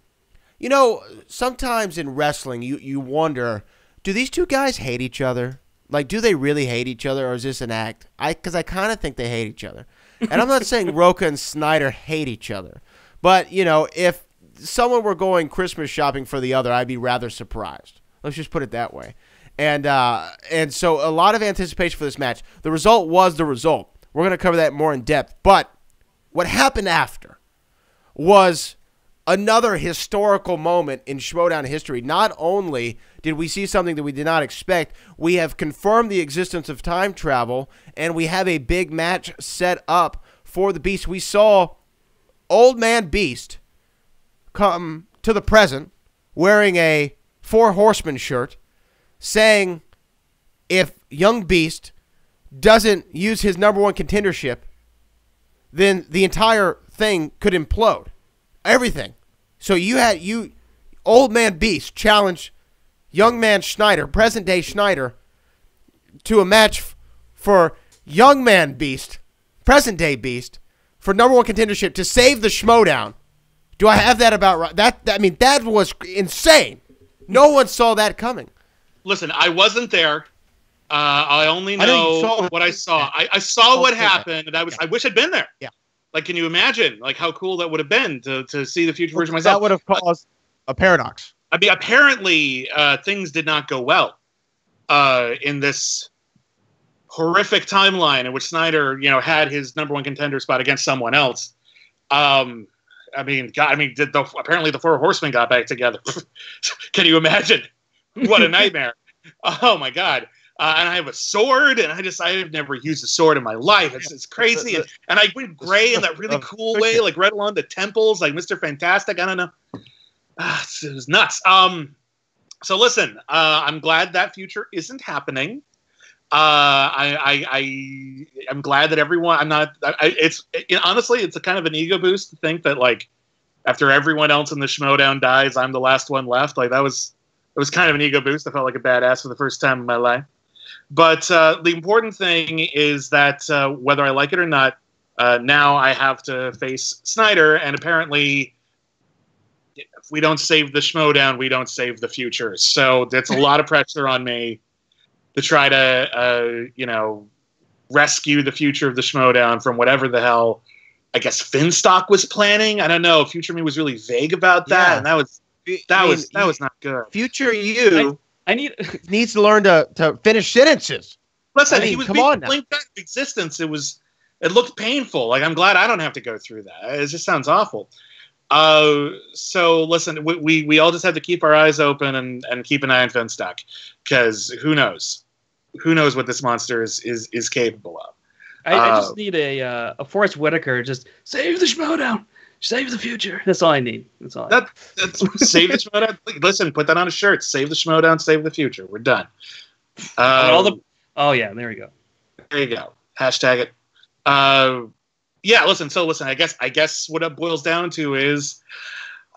sometimes in wrestling, you wonder, do these two guys hate each other? Like, do they really hate each other, or is this an act? Because I kind of think they hate each other. And I'm not saying Roca and Sneider hate each other. But, if someone were going Christmas shopping for the other, I'd be rather surprised. Let's just put it that way. And so a lot of anticipation for this match. The result was the result. We're going to cover that more in depth. But what happened after was another historical moment in Schmoedown history. Not only did we see something that we did not expect, we have confirmed the existence of time travel, and we have a big match set up for the Beast. We saw Old Man Beast come to the present wearing a Four Horsemen shirt, saying if Young Beast doesn't use his #1 contendership, then the entire thing could implode. Everything. So Old Man Beast challenged Young Man Sneider, present day Sneider, to a match for Young Man Beast, present day Beast, for #1 contendership to save the Schmoedown. Do I have that about right? That was insane. No one saw that coming. Listen, I wasn't there. I only know what I saw. I saw what happened, and I wish I'd been there. Yeah. Like, can you imagine, like, how cool that would have been to see the future version of myself? That would have caused a paradox. I mean, apparently, things did not go well in this horrific timeline in which Sneider, had his #1 contender spot against someone else. Apparently the Four Horsemen got back together. Can you imagine? What a nightmare! Oh my God! And I have a sword, and I've never used a sword in my life. It's crazy, and I went gray in that really cool way, like right along the temples, like Mr. Fantastic. I don't know. It was nuts. So listen, I'm glad that future isn't happening. I'm glad that everyone. Honestly, it's a kind of an ego boost to think that, like, after everyone else in the Schmoedown dies, I'm the last one left. Like, it was kind of an ego boost. I felt like a badass for the first time in my life. But the important thing is that whether I like it or not, now I have to face Sneider, and apparently, if we don't save the Schmoedown, we don't save the future. So that's a lot of pressure on me to try to, rescue the future of the Schmoedown from whatever the hell, I guess, Finstock was planning. I don't know. Future me was really vague about that, and that was not good. Future you needs to learn to finish sentences. Listen, he was being blinked out of existence. It looked painful. Like, I'm glad I don't have to go through that. It just sounds awful. So listen, we all just have to keep our eyes open and keep an eye on Finstock, because who knows what this monster is capable of. I just need a Forrest Whitaker. Just save the Schmoedown, save the future. That's all I need. That's all. That's save the Schmoedown. Listen, put that on a shirt. Save the Schmoedown, save the future. We're done. Oh yeah, there we go. There you go. Hashtag it. Yeah, listen. I guess what it boils down to is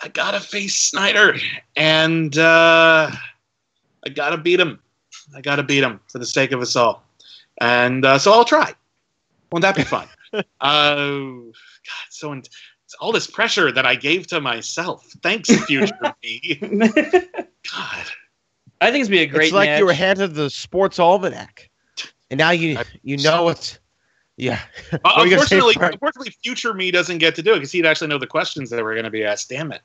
I gotta face Sneider, and I gotta beat him. For the sake of us all, and so I'll try. Won't that be fun? God, it's all this pressure that I gave to myself. Thanks, future me. God, I think it's be a great. It's like match. You were handed the sports almanac, and now you know it's. Yeah. Unfortunately, future me doesn't get to do it because he'd actually know the questions that were going to be asked. Damn it.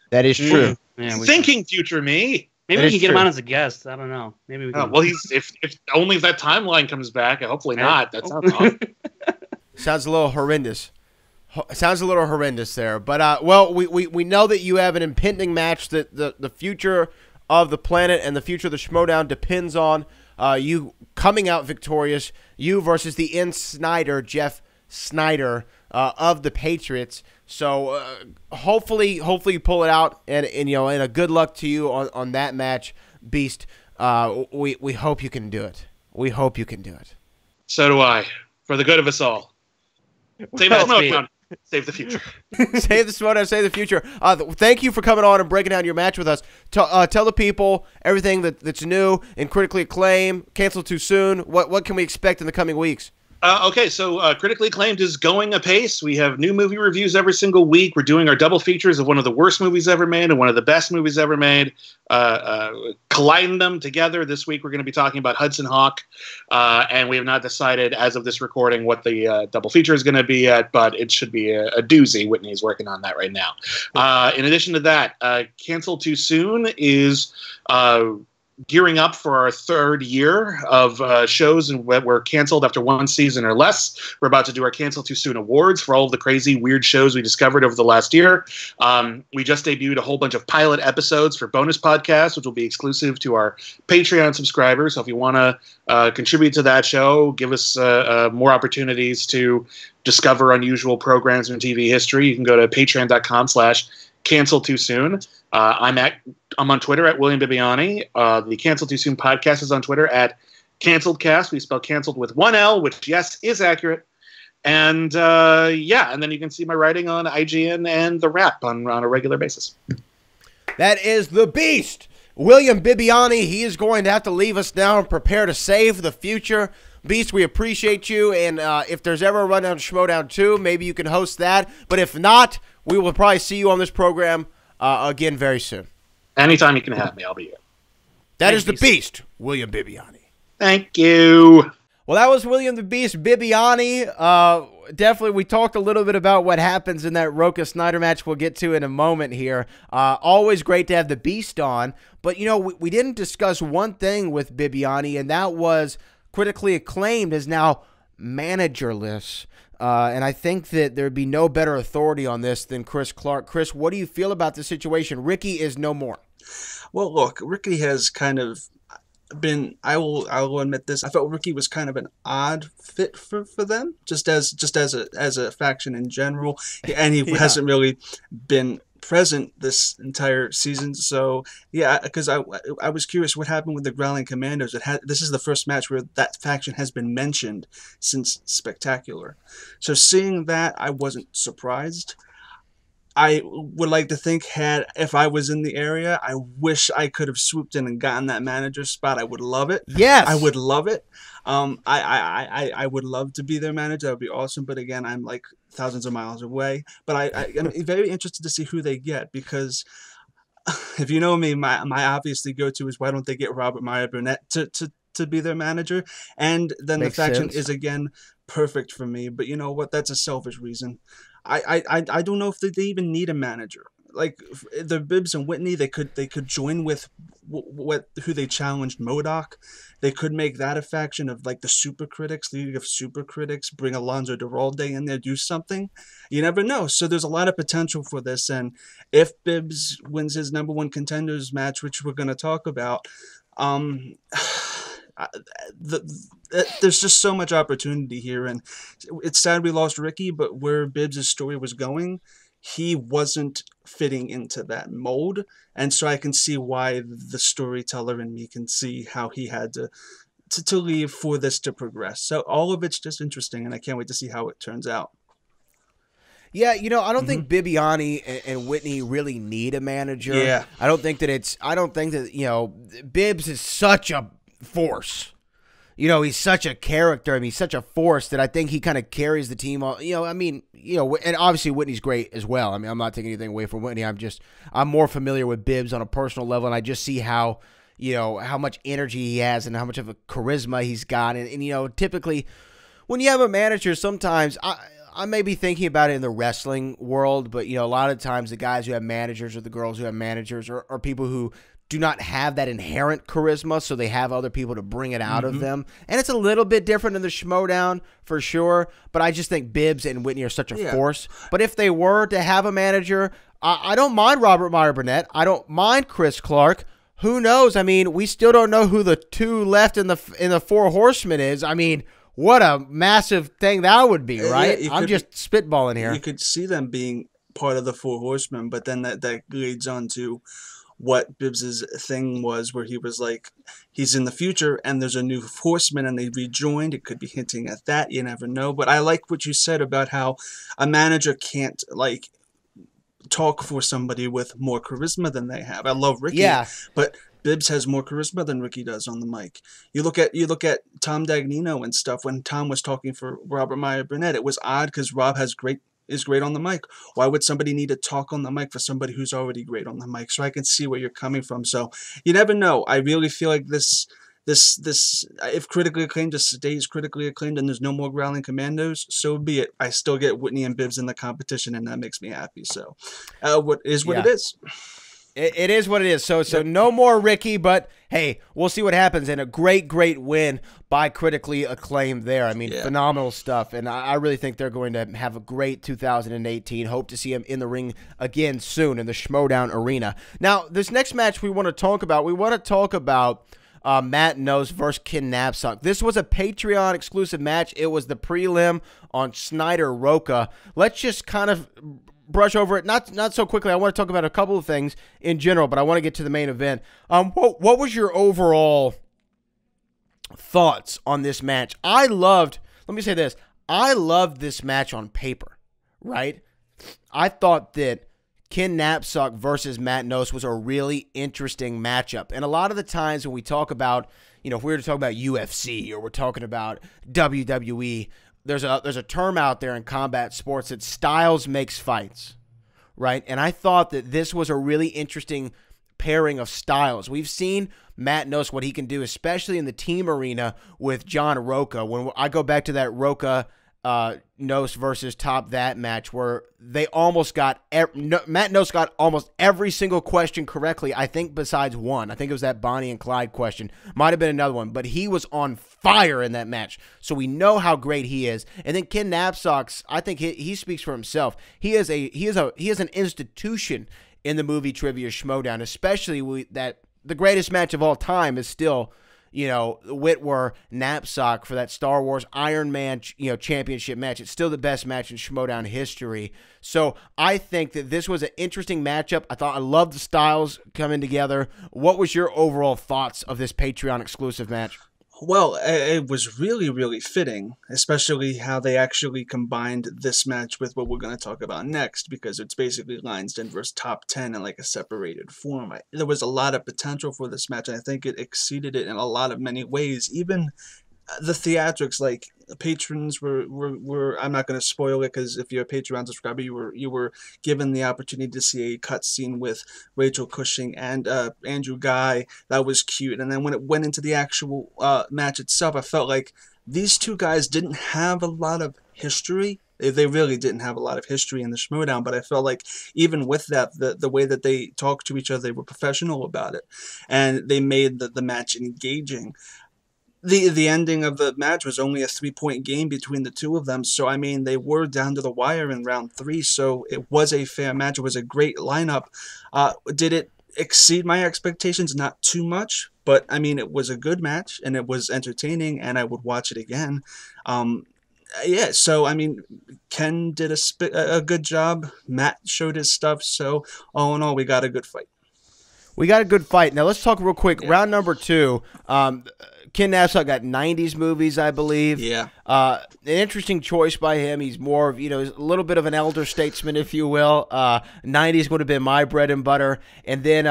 That is true. Yeah, Thinking future me. Maybe we can get him on as a guest. I don't know. Maybe we can. Well, if only if that timeline comes back. Hopefully not. That sounds awful. Sounds a little horrendous. Sounds a little horrendous there. But, well, we know that you have an impending match that the future of the planet and the future of the Schmoedown depends on you coming out victorious. You versus the Sneider, Jeff Sneider of the Patriots. So hopefully you pull it out, and a good luck to you on that match, Beast. We hope you can do it. We hope you can do it. So do I. For the good of us all. Save the Schmoedown. Save the future. Save the Schmoedown. Save the future. Thank you for coming on and breaking down your match with us. Tell the people everything that's new and critically acclaimed. Cancel too soon. What can we expect in the coming weeks? Okay, so Critically Acclaimed is going apace. We have new movie reviews every single week. We're doing our double features of one of the worst movies ever made and one of the best movies ever made, colliding them together. This week we're going to be talking about Hudson Hawk, and we have not decided as of this recording what the double feature is going to be yet, but it should be a doozy. Whitney is working on that right now. In addition to that, Cancel Too Soon is gearing up for our third year of shows and were canceled after one season or less. We're about to do our Cancel Too Soon awards for all of the crazy, weird shows we discovered over the last year. We just debuted a whole bunch of pilot episodes for bonus podcasts, which will be exclusive to our Patreon subscribers. So if you want to contribute to that show, give us more opportunities to discover unusual programs in TV history, you can go to patreon.com/cancel too soon. I'm on Twitter at William Bibbiani. The Cancel Too Soon podcast is on Twitter at CanceledCast. We spell canceled with one L, which, yes, is accurate. And, and then you can see my writing on IGN and The Wrap on a regular basis. That is the beast, William Bibbiani. He is going to have to leave us now and prepare to save the future. Beast, we appreciate you, and if there's ever a Rundown Schmoedown 2, maybe you can host that. But if not, we will probably see you on this program again very soon. Anytime you can have me, I'll be here. That is the beast, William Bibbiani. Thank you. Well, that was William the Beast Bibbiani. Definitely, we talked a little bit about what happens in that Roca Sneider match we'll get to in a moment here. Always great to have the Beast on. But, you know, we didn't discuss one thing with Bibbiani, and that was Critically Acclaimed is now managerless. And I think that there'd be no better authority on this than Chris Clark. Chris, what do you feel about the situation? Ricky is no more. Well, look, Ricky has kind of been, I will admit this, I felt Ricky was kind of an odd fit for them, just as a faction in general, and he hasn't really been present this entire season. So yeah, because I was curious what happened with the Growling Commandos. This is the first match where that faction has been mentioned since Spectacular. So seeing that, I wasn't surprised. I would like to think if I was in the area, I wish I could have swooped in and gotten that manager spot. I would love it. Yes, I would love it. I would love to be their manager. That would be awesome. But again, I'm like thousands of miles away. But I'm very interested to see who they get, because if you know me, my obviously go-to is why don't they get Robert Meyer Burnett to be their manager? And then Makes the faction sense. is again perfect for me. But you know what? That's a selfish reason. I don't know if they even need a manager. Like the Bibbs and Whitney, they could join with who they challenged MODOK. They could make that a faction of like the Super Critics, League of Super Critics, bring Alonzo Duralde in there, do something. You never know. So there's a lot of potential for this. And if Bibbs wins his #1 contenders match, which we're going to talk about, there's just so much opportunity here. And it's sad we lost Ricky, but where Bibbs' story was going, he wasn't fitting into that mold. And so I can see why the storyteller in me can see how he had to leave for this to progress. So all of it's just interesting, and I can't wait to see how it turns out. Yeah, you know, I don't think Bibbiani and Whitney really need a manager. Yeah. I don't think that, you know, Bibbs is such a force. You know, he's such a character. I mean, he's such a force that I think he kind of carries the team. You know, I mean, you know, and obviously Whitney's great as well. I mean, I'm not taking anything away from Whitney. I'm more familiar with Bibbs on a personal level, and I just see how, you know, how much energy he has and how much of a charisma he's got. And you know, typically when you have a manager, sometimes I may be thinking about it in the wrestling world, but, you know, a lot of times the guys who have managers or the girls who have managers are people who do not have that inherent charisma, so they have other people to bring it out of them. And it's a little bit different in the Schmoedown for sure, but I just think Bibbs and Whitney are such a force. But if they were to have a manager, I don't mind Robert Meyer Burnett. I don't mind Chris Clark. Who knows? I mean, we still don't know who the two left in the Four Horsemen is. I mean, what a massive thing that would be, right? Yeah, I'm just spitballing here. You could see them being part of the Four Horsemen, but then that leads on to what Bibbs's thing was, where he was like, he's in the future and there's a new horseman and they rejoined. It could be hinting at that. You never know. But I like what you said about how a manager can't like talk for somebody with more charisma than they have. I love Ricky, but Bibbs has more charisma than Ricky does on the mic. You look at Tom Dagnino and stuff. When Tom was talking for Robert Meyer Burnett, it was odd because Rob is great on the mic. Why would somebody need to talk on the mic for somebody who's already great on the mic? So I can see where you're coming from. So you never know. I really feel like this if Critically Acclaimed just stays Critically Acclaimed and there's no more Growling Commandos, so be it. I still get Whitney and Bibbs in the competition, and that makes me happy. So what it is. It is what it is. So no more Ricky, but hey, we'll see what happens. And a great win by Critically Acclaimed there. I mean, phenomenal stuff. And I really think they're going to have a great 2018. Hope to see him in the ring again soon in the Schmoedown arena. Now, this next match we want to talk about, Matt Knost versus Napzok. This was a Patreon exclusive match. It was the prelim on Sneider Roca. Let's just kind of brush over it, not so quickly. I want to talk about a couple of things in general, but I want to get to the main event. What was your overall thoughts on this match? Let me say this, I loved this match on paper, right? I thought that Napzok versus Matt Knost was a really interesting matchup. And a lot of the times when we talk about, if we were to talk about UFC or we're talking about WWE, there's a term out there in combat sports that styles makes fights, right? And I thought that this was a really interesting pairing of styles. We've seen Matt Knost, what he can do, especially in the team arena with John Roca. When I go back to that Roca Knost versus Top That match where they almost got Matt Knost got almost every single question correctly, I think, besides one. I think it was that Bonnie and Clyde question. Might have been another one, but he was on fire in that match. So we know how great he is. And then Napzok, I think he speaks for himself. He is an institution in the movie trivia Schmoedown, especially that the greatest match of all time is still Whitwer Napzok for that Star Wars Iron Man, championship match. It's still the best match in Schmoedown history. So I think that this was an interesting matchup. I loved the styles coming together. What was your overall thoughts of this Patreon exclusive match? Well, it was really, really fitting, especially how they actually combined this match with what we're going to talk about next, because it's basically Lions Den versus Top 10 in like a separated form. There was a lot of potential for this match, and I think it exceeded it in a lot of many ways. Even the theatrics, like the patrons were I'm not going to spoil it, because if you're a Patreon subscriber, you were given the opportunity to see a cutscene with Rachel Cushing and Andrew Guy. That was cute. And then when it went into the actual match itself, I felt like these two guys didn't have a lot of history. They really didn't have a lot of history in the Schmoedown, but I felt like even with that, the way that they talked to each other, they were professional about it, and they made the match engaging. The ending of the match was only a 3-point game between the two of them, so I mean they were down to the wire in round 3, so it was a fair match. It was a great lineup. Did it exceed my expectations? Not too much, but I mean it was a good match and it was entertaining, and I would watch it again. Yeah, so I mean Ken did a good job. Matt showed his stuff, so all in all, we got a good fight. Now let's talk real quick. Yeah. Round number 2. Napzok got 90s movies, I believe. Yeah. An interesting choice by him. He's more of, he's a little bit of an elder statesman, if you will. 90s would have been my bread and butter. And then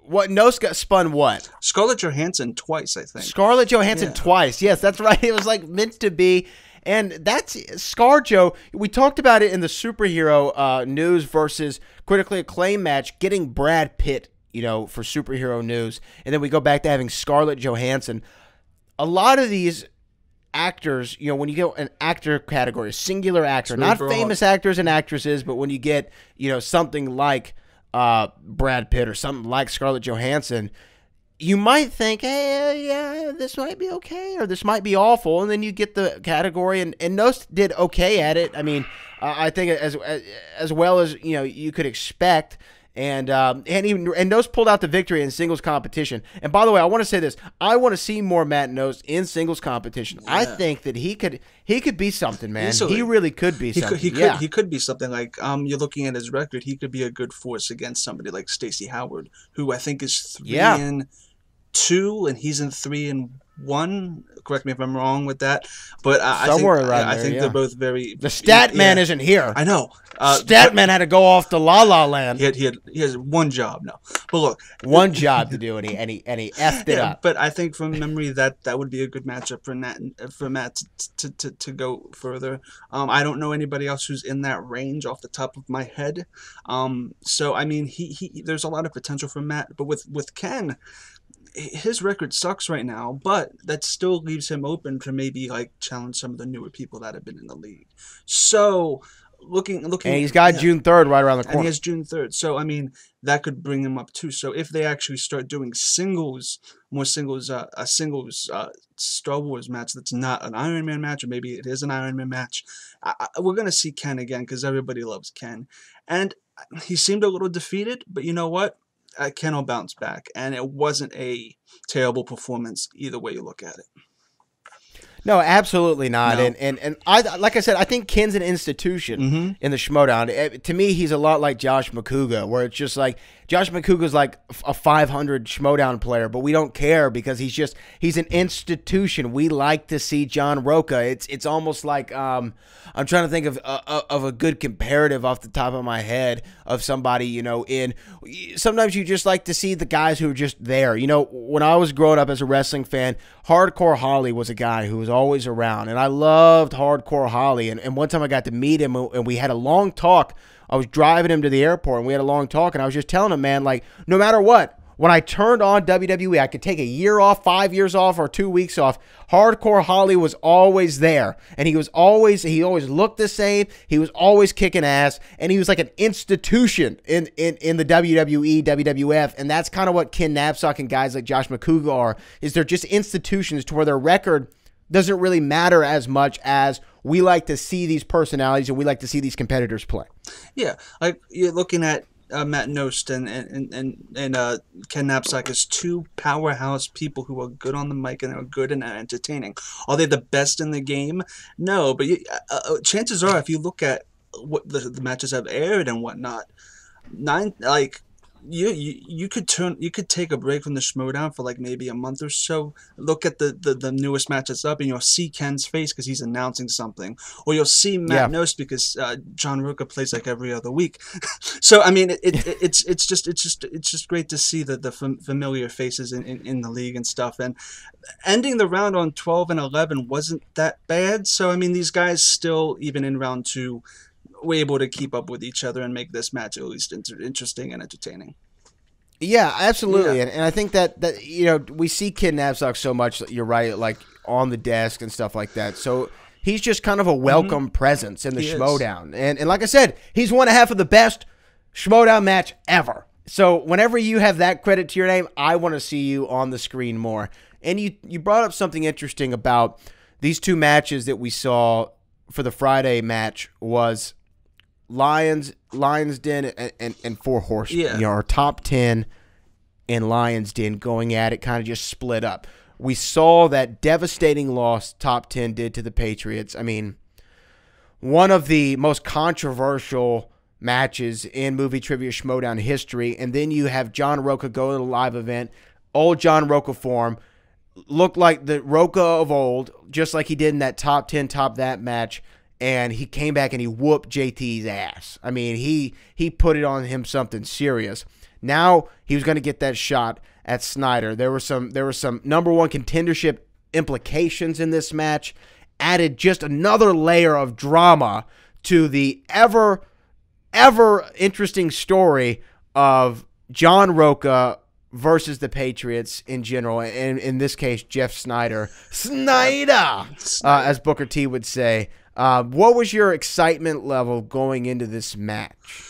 Knost got spun what? Scarlett Johansson twice, I think. Scarlett Johansson twice. Yes, that's right. It was like meant to be. And that's ScarJo. We talked about it in the superhero news versus Critically Acclaimed match, getting Brad Pitt, for superhero news. And then we go back to having Scarlett Johansson. A lot of these actors, when you get an actor category, a singular actor, not famous actors and actresses, but when you get, something like Brad Pitt or something like Scarlett Johansson, you might think, hey, yeah, this might be okay or this might be awful. And then you get the category, and Knost did okay at it. I mean, I think as well as, you could expect. And Knost pulled out the victory in singles competition. And by the way, I want to say this: I want to see more Matt Knost in singles competition. Yeah. I think that he could be something, man. He really could be something. He could be something. Like you're looking at his record, he could be a good force against somebody like Stacey Howard, who I think is 3-2, and he's in 3-1. Correct me if I'm wrong with that, but I think they're both very. The stat man isn't here. I know. Statman had to go off to La La Land. He has one job now. But look, one job to do, and he effed it up. But I think from memory that would be a good matchup for Matt to go further. I don't know anybody else who's in that range off the top of my head. So I mean, he there's a lot of potential for Matt, but with Ken, his record sucks right now, but that still leaves him open to maybe like challenge some of the newer people that have been in the league. So looking, and he's got June 3rd right around the corner. And he has June 3rd. So, I mean, that could bring him up too. So if they actually start doing more singles, a singles Star Wars match that's not an Iron Man match, or maybe it is an Iron Man match, we're going to see Ken again because everybody loves Ken. And he seemed a little defeated, but you know what? Ken will bounce back. And it wasn't a terrible performance either way you look at it. No, absolutely not. No. And I, like I said, I think Ken's an institution in the Schmoedown. To me, he's a lot like Josh McCouga, where it's just like Josh McCouga's like a 500 Schmoedown player, but we don't care because he's an institution. We like to see John Roca. It's almost like I'm trying to think of a good comparative off the top of my head of somebody, you know, sometimes you just like to see the guys who are just there. You know, when I was growing up as a wrestling fan, Hardcore Holly was a guy who was always around, and I loved Hardcore Holly. And one time I got to meet him, and we had a long talk. I was driving him to the airport, and we had a long talk, and I was just telling him, man, like, no matter what, when I turned on WWE, I could take a year off, 5 years off, or 2 weeks off. Hardcore Holly was always there, and he always looked the same. He was always kicking ass, and he was like an institution in the WWE, WWF, and that's kind of what Ken Napzok and guys like Josh McCouga are, is they're just institutions to where their record doesn't really matter as much as we like to see these personalities and we like to see these competitors play. Yeah, like you're looking at Matt Knost and Ken Napzok as two powerhouse people who are good on the mic and are good and entertaining. Are they the best in the game? No, but chances are, if you look at what the matches have aired and whatnot, you could take a break from the Schmoedown for like maybe a month or so. Look at the newest match that's up, and you'll see Ken's face because he's announcing something, or you'll see Matt Knost because John Roca plays like every other week. So I mean, it's just great to see the familiar faces in the league and stuff. And ending the round on 12 and 11 wasn't that bad. So I mean, these guys still, even in round 2, were able to keep up with each other and make this match at least interesting and entertaining. Yeah, absolutely. Yeah. And I think that you know, we see Ken Napzok so much, you're right, like on the desk and stuff like that. So he's just kind of a welcome presence in the Schmoedown. And like I said, he's one half of the best Schmoedown match ever. So whenever you have that credit to your name, I want to see you on the screen more. And you brought up something interesting about these two matches that we saw for the Friday match was Lions Den and Four Horsemen. Yeah. You know, our top 10 and Lions Den going at it, kind of just split up. We saw that devastating loss top 10 did to the Patriots. I mean, one of the most controversial matches in Movie Trivia Schmoedown history. And then you have John Roca go to the live event, old John Roca form, looked like the Roca of old, just like he did in that top 10, top that match. And he came back and he whooped JT's ass. I mean, he put it on him something serious. Now he was going to get that shot at Sneider. There were some number one contendership implications in this match. Added just another layer of drama to the ever interesting story of John Roca versus the Patriots in general, and in this case, Jeff Sneider. Sneider, as Booker T would say. What was your excitement level going into this match?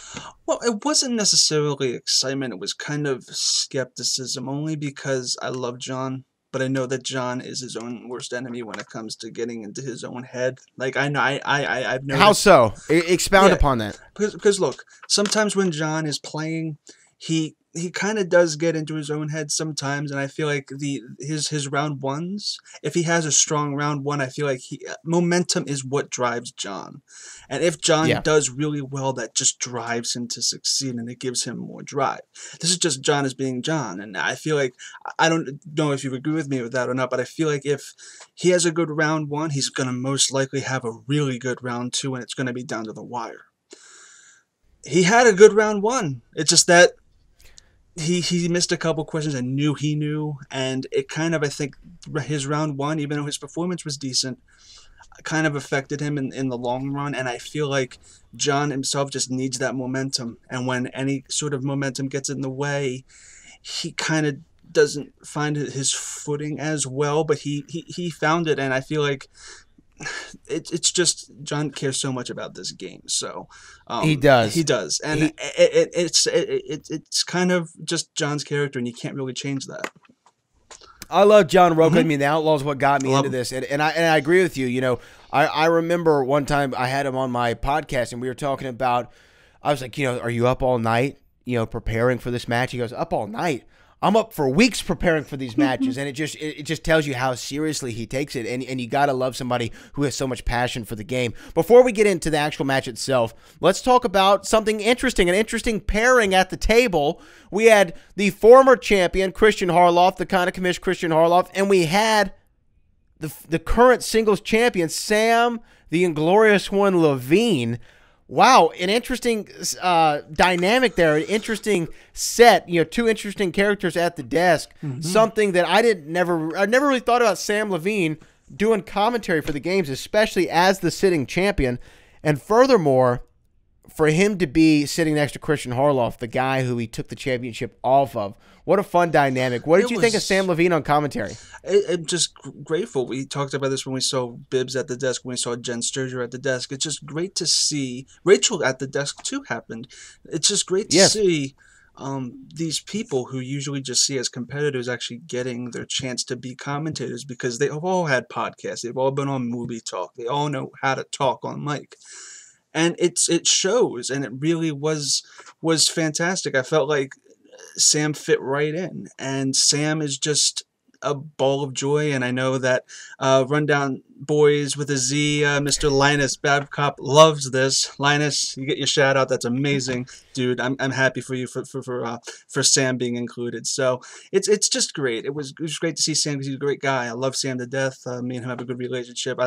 Well, it wasn't necessarily excitement. It was kind of skepticism, only because I love John, but I know that John is his own worst enemy when it comes to getting into his own head. Like, I know, I've noticed. How so? Expound upon that. Because look, sometimes when John is playing, he kind of does get into his own head sometimes, and I feel like his round ones, if he has a strong round one, I feel like momentum is what drives John. And if John does really well, that just drives him to succeed, and it gives him more drive. This is just John as being John, and I feel like, I don't know if you agree with me with that or not, but I feel like if he has a good round one, he's going to most likely have a really good round two, and it's going to be down to the wire. He had a good round one. It's just that he missed a couple questions and knew he knew, and it kind of, I think, his round one, even though his performance was decent, kind of affected him in the long run, and I feel like John himself just needs that momentum, and when any sort of momentum gets in the way, he kind of doesn't find his footing as well, but he found it, and I feel like it's just John cares so much about this game, so He does. and it's kind of just John's character, and you can't really change that. I love John Roca. I mean, the Outlaw is what got me into him. this, and I agree with you. You know, I remember one time I had him on my podcast, and we were talking about. I was like, you know, are you up all night, you know, preparing for this match? He goes, up all night. I'm up for weeks preparing for these matches, and it just tells you how seriously he takes it, and you gotta love somebody who has so much passion for the game. Before we get into the actual match itself, let's talk about something interesting, an interesting pairing at the table. We had the former champion Christian Harloff, the kind of commish Christian Harloff, and we had the current singles champion Sam, the Inglorious One Levine. Wow, an interesting dynamic there, an interesting set, you know, two interesting characters at the desk. Something that I never really thought about Sam Levine doing commentary for the games, especially as the sitting champion. And furthermore, for him to be sitting next to Christian Harloff, the guy who he took the championship off of. What a fun dynamic. What did you think of Sam Levine on commentary? I'm just grateful. We talked about this when we saw Bibbs at the desk, when we saw Jen Sturger at the desk. It's just great to see. Rachel at the desk, too, happened. It's just great to see these people who usually just see as competitors actually getting their chance to be commentators, because they have all had podcasts. They've all been on Movie Talk. They all know how to talk on mic. And it shows, and it really was fantastic. I felt like Sam fit right in, and Sam is just a ball of joy. And I know that Rundown Boys with a Z, Mr. Linus Babcock loves this. Linus, you get your shout out. That's amazing, dude. I'm happy for you for Sam being included. So it's just great. It was great to see Sam, because he's a great guy. I love Sam to death. Me and him have a good relationship.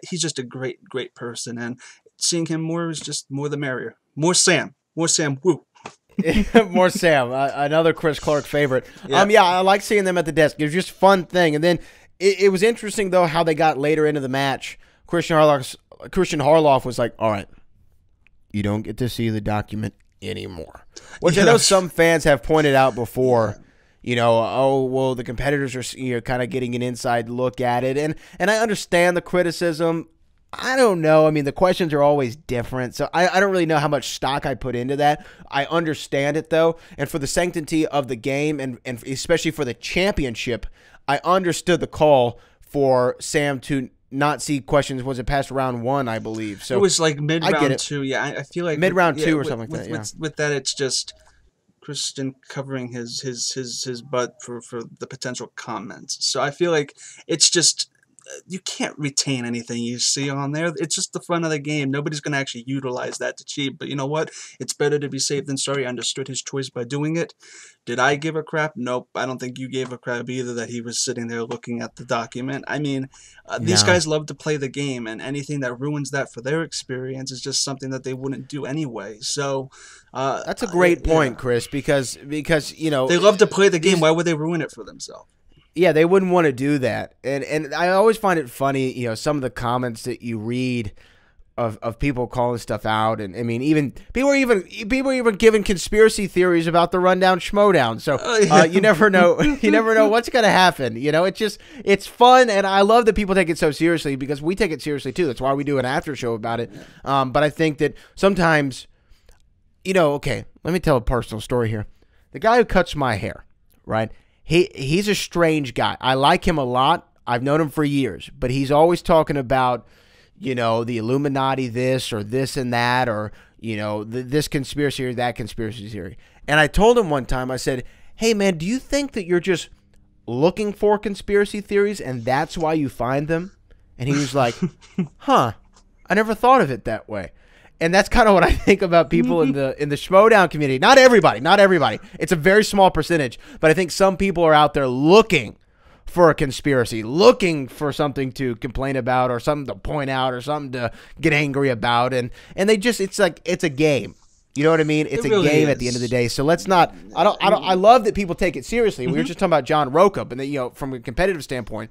He's just a great person, and seeing him more is just more the merrier. More Sam. Woo. More Sam, another Chris Clark favorite. Yeah. Yeah, I like seeing them at the desk. It was just a fun thing. And then it was interesting, though, how they got later into the match. Christian Harloff was like, all right, you don't get to see the document anymore. Which I know some fans have pointed out before. You know, oh, well, the competitors are kind of getting an inside look at it. And I understand the criticism. I don't know. I mean, the questions are always different, so I don't really know how much stock I put into that. I understand it, though, and for the sanctity of the game, and especially for the championship, I understood the call for Sam to not see questions. Was it past round 1, I believe? So it was like mid-round 2. Yeah, I feel like mid-round 2 or something like that. Yeah. With that, it's just Christian covering his butt for the potential comments. So I feel like it's just, you can't retain anything you see on there. It's just the fun of the game. Nobody's going to actually utilize that to cheat. But you know what? It's better to be safe than sorry. I understood his choice by doing it. Did I give a crap? Nope. I don't think you gave a crap either that he was sitting there looking at the document. I mean, these guys love to play the game, and anything that ruins that for their experience is just something that they wouldn't do anyway. So that's a great point, Chris, because you know, they love to play the game. Why would they ruin it for themselves? Yeah, they wouldn't want to do that. And I always find it funny, you know, some of the comments that you read of people calling stuff out. And I mean, even people are even giving conspiracy theories about the Rundown Schmoedown. So you never know. You never know what's going to happen. You know, it's fun. And I love that people take it so seriously, because we take it seriously too. That's why we do an after show about it. But I think that sometimes, you know, okay, let me tell a personal story here. The guy who cuts my hair, right? He's a strange guy. I like him a lot. I've known him for years, but he's always talking about, you know, the Illuminati this or this and that, or, you know, this conspiracy or that conspiracy theory. And I told him one time, I said, hey, man, do you think that you're just looking for conspiracy theories and that's why you find them? And he was like, huh, I never thought of it that way. And that's kind of what I think about people in the Schmoedown community. Not everybody. It's a very small percentage, but I think some people are out there looking for a conspiracy, looking for something to complain about or something to point out or something to get angry about, and they just, it's like, it's a game. You know what I mean? It's a game at the end of the day. So let's not. I love that people take it seriously. We were just talking about John Roca, but then, you know, from a competitive standpoint,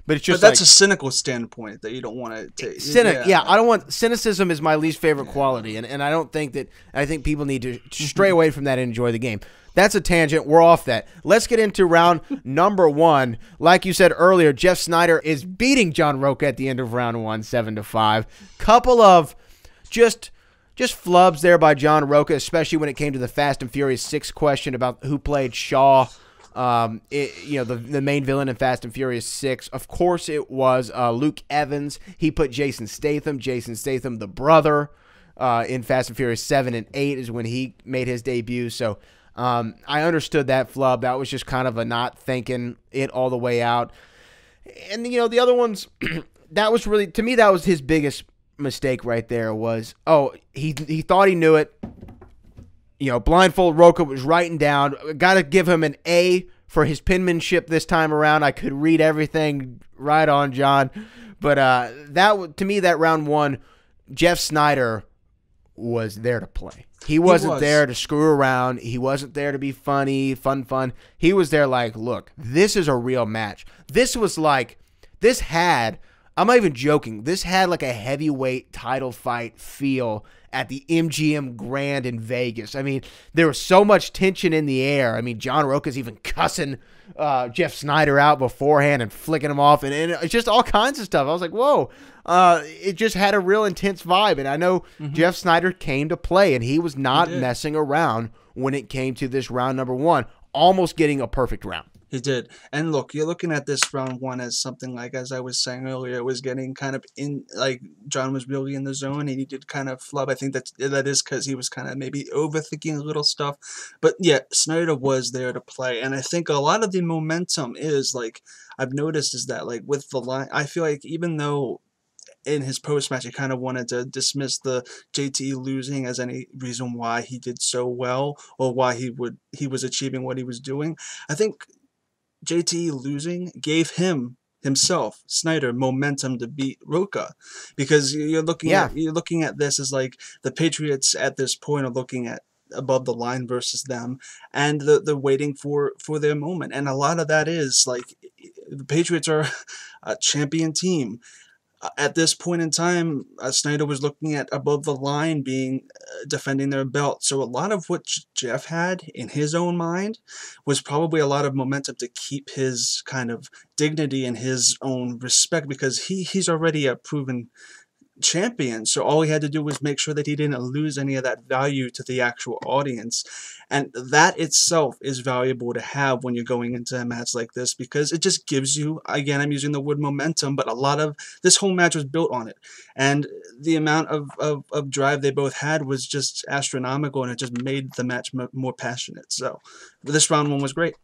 But it's just that's a cynical standpoint that you don't want to take. Yeah, I don't want cynicism is my least favorite quality, and I don't think that I think people need to stray away from that and enjoy the game. That's a tangent. We're off that. Let's get into round number 1. Like you said earlier, Jeff Sneider is beating John Roca at the end of round 1, 7-5. Couple of just flubs there by John Roca, especially when it came to the Fast and Furious 6 question about who played Shaw. The main villain in Fast and Furious 6. Of course, it was Luke Evans. He put Jason Statham, the brother, in Fast and Furious 7 and 8 is when he made his debut. So I understood that flub. That was just kind of a not thinking it all the way out. And, the other ones, that was really, to me, that was his biggest mistake right there was, he thought he knew it. Blindfold Roca was writing down. Got to give him an A for his penmanship this time around. I could read everything right on, John. But to me, that round 1, Jeff Sneider was there to play. He wasn't there to screw around. He wasn't there to be funny, fun. He was there like, look, this is a real match. I'm not even joking. This had like a heavyweight title fight feel at the MGM Grand in Vegas. I mean, there was so much tension in the air. I mean, John Roca's even cussing Jeff Sneider out beforehand and flicking him off, and it's just all kinds of stuff. I was like, whoa. It just had a real intense vibe, and I know Jeff Sneider came to play, and he was not messing around when it came to this round number 1, almost getting a perfect round. He did. And look, you're looking at this round 1 as something like, as I was saying earlier, it was getting kind of in, like, John was really in the zone, and he did kind of flub. I think that is because he was kind of maybe overthinking a little stuff. But yeah, Sneider was there to play. And I think a lot of the momentum is, like, I've noticed is that, like, with the line, I feel like even though in his post-match, he kind of wanted to dismiss the JTE losing as any reason why he did so well or why he was achieving what he was doing. I think JTE losing gave himself, Sneider, momentum to beat Roca, because you're looking at this as like the Patriots at this point are looking at above the line versus them, and they're waiting for their moment, and a lot of that is like the Patriots are a champion team. At this point in time, Sneider was looking at above the line being defending their belt. So a lot of what Jeff had in his own mind was probably a lot of momentum to keep his kind of dignity and his own respect, because he's already a proven champion. So all he had to do was make sure that he didn't lose any of that value to the actual audience. And that itself is valuable to have when you're going into a match like this, because it just gives you, again, I'm using the word momentum, but a lot of this whole match was built on it. And the amount of drive they both had was just astronomical, and it just made the match more passionate. So this round 1 was great.